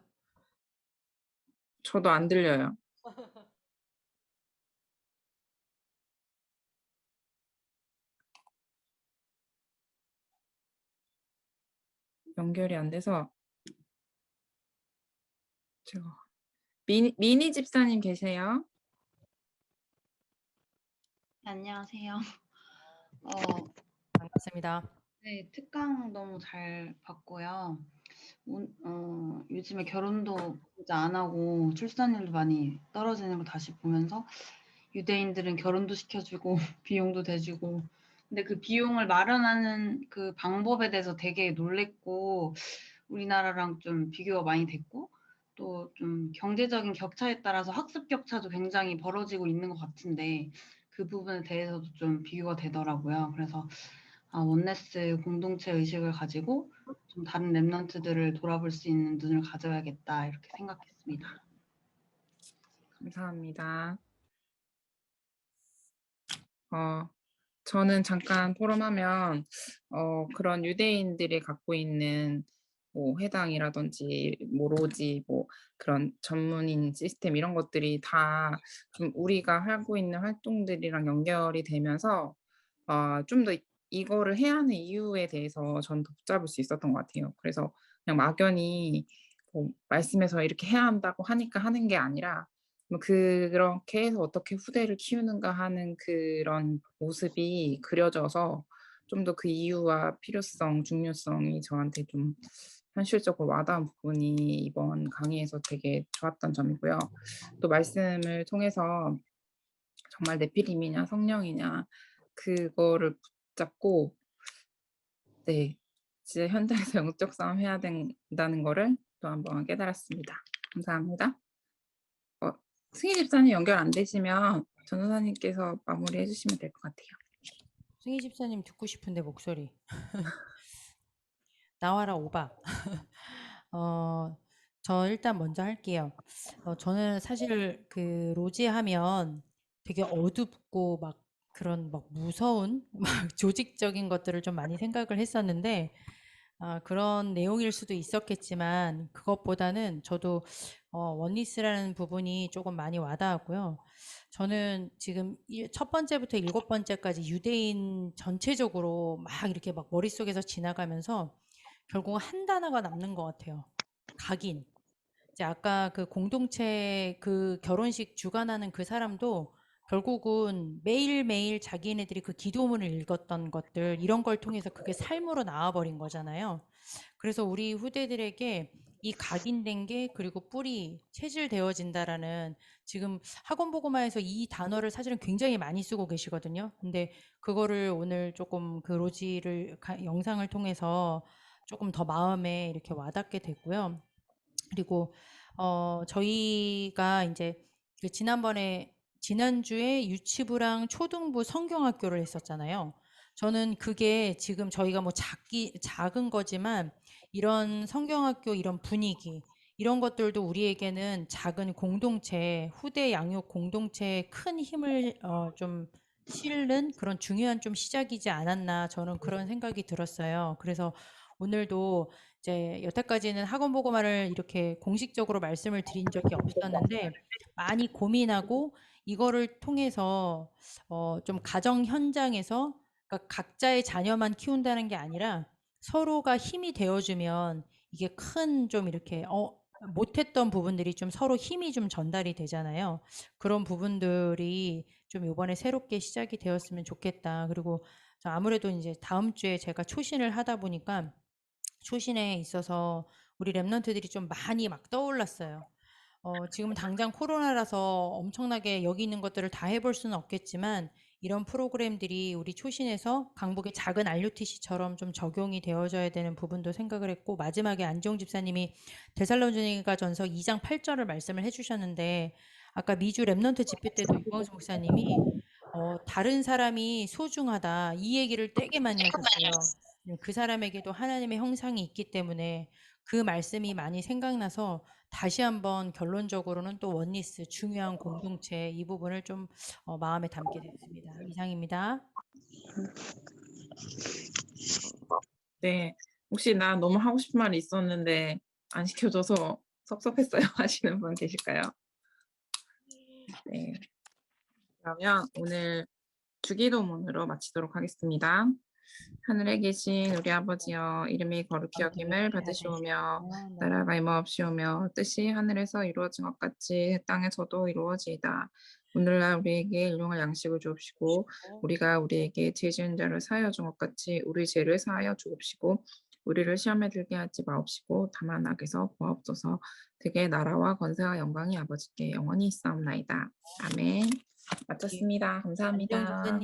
저도 안 들려요. 연결이 안 돼서 제가 미니 집사님 계세요? 안녕하세요. 반갑습니다. 네, 특강 너무 잘 봤고요. 요즘에 결혼도 이제 안 하고 출산율도 많이 떨어지는 걸 다시 보면서 유대인들은 결혼도 시켜주고 비용도 대주고 근데 그 비용을 마련하는 그 방법에 대해서 되게 놀랬고 우리나라랑 좀 비교가 많이 됐고 또 좀 경제적인 격차에 따라서 학습 격차도 굉장히 벌어지고 있는 것 같은데 그 부분에 대해서도 좀 비교가 되더라고요. 그래서 원네스 공동체 의식을 가지고 좀 다른 랩런트들을 돌아볼 수 있는 눈을 가져야겠다 이렇게 생각했습니다. 감사합니다. 저는 잠깐 포럼하면 그런 유대인들이 갖고 있는 뭐 회당이라든지 뭐 로지 뭐 그런 전문인 시스템 이런 것들이 다 좀 우리가 하고 있는 활동들이랑 연결이 되면서 좀 더 이거를 해야 하는 이유에 대해서 저는 더 붙잡을 수 있었던 것 같아요. 그래서 그냥 막연히 뭐 말씀에서 이렇게 해야 한다고 하니까 하는 게 아니라 뭐 그렇게 해서 어떻게 후대를 키우는가 하는 그런 모습이 그려져서 좀 더 그 이유와 필요성, 중요성이 저한테 좀 현실적으로 와닿은 부분이 이번 강의에서 되게 좋았던 점이고요. 또 말씀을 통해서 정말 네피림이냐 성령이냐 그거를 붙잡고 네, 진짜 현장에서 영적 싸움 해야 된다는 거를 또 한번 깨달았습니다. 감사합니다. 승희 집사님 연결 안 되시면 전도사님께서 마무리해 주시면 될 것 같아요. 승희 집사님 듣고 싶은데 목소리. 나와라 오바. 저 일단 먼저 할게요. 저는 사실 그 로지 하면 되게 어둡고 막 그런 막 무서운 막 조직적인 것들을 좀 많이 생각을 했었는데 그런 내용일 수도 있었겠지만 그것보다는 저도 원리스라는 부분이 조금 많이 와닿았고요. 저는 지금 첫 번째부터 7번째까지 유대인 전체적으로 막 이렇게 막 머릿속에서 지나가면서 결국 한 단어가 남는 것 같아요. 각인. 이제 아까 그 공동체 그 결혼식 주관하는 그 사람도 결국은 매일매일 자기네들이 그 기도문을 읽었던 것들 이런 걸 통해서 그게 삶으로 나와버린 거잖아요. 그래서 우리 후대들에게 이 각인된 게 그리고 뿌리 체질되어진다라는 지금 학원보고마에서 이 단어를 사실은 굉장히 많이 쓰고 계시거든요. 근데 그거를 오늘 조금 그 로지를 영상을 통해서 조금 더 마음에 이렇게 와닿게 됐고요. 그리고 저희가 이제 그 지난주에 유치부랑 초등부 성경학교를 했었잖아요. 저는 그게 지금 저희가 뭐 작은 거지만 이런 성경학교 이런 분위기 이런 것들도 우리에게는 작은 공동체, 후대 양육 공동체에 큰 힘을 좀 실는 그런 중요한 좀 시작이지 않았나 저는 그런 생각이 들었어요. 그래서 오늘도 이제 여태까지는 학원보고마를 이렇게 공식적으로 말씀을 드린 적이 없었는데 많이 고민하고 이거를 통해서 좀 가정 현장에서 그러니까 각자의 자녀만 키운다는 게 아니라 서로가 힘이 되어주면 이게 큰 좀 이렇게 못했던 부분들이 좀 서로 힘이 좀 전달이 되잖아요. 그런 부분들이 좀 요번에 새롭게 시작이 되었으면 좋겠다. 그리고 아무래도 이제 다음 주에 제가 초신을 하다 보니까 초신에 있어서 우리 랩런트들이 좀 많이 막 떠올랐어요. 지금 당장 코로나라서 엄청나게 여기 있는 것들을 다 해볼 수는 없겠지만 이런 프로그램들이 우리 초신에서 강북의 작은 RUTC처럼 좀 적용이 되어져야 되는 부분도 생각을 했고, 마지막에 안지홍 집사님이 데살로니가 전서 2장 8절을 말씀을 해주셨는데, 아까 미주 랩런트 집회 때도 유광수 목사님이 다른 사람이 소중하다 이 얘기를 되게 많이 하셨어요. 그 사람에게도 하나님의 형상이 있기 때문에 그 말씀이 많이 생각나서 다시 한번 결론적으로는 또 원리스 중요한 공동체 이 부분을 좀 마음에 담게 됐습니다. 이상입니다. 네. 혹시 나 너무 하고 싶은 말이 있었는데 안 시켜줘서 섭섭했어요 하시는 분 계실까요? 네. 그러면 오늘 주기도문으로 마치도록 하겠습니다. 하늘에 계신 우리 아버지여, 이름이 거룩히 여김을 받으시오며 나라가 임하옵시오며 뜻이 하늘에서 이루어진 것 같이 땅에서도 이루어지이다. 오늘날 우리에게 일용할 양식을 주옵시고 우리가 우리에게 죄 지은 자를 사하여 준 것 같이 우리 죄를 사하여 주옵시고 우리를 시험에 들게 하지 마옵시고 다만 악에서 구하옵소서. 되게 나라와 권세와 영광이 아버지께 영원히 있사옵나이다. 아멘. 마쳤습니다. 감사합니다.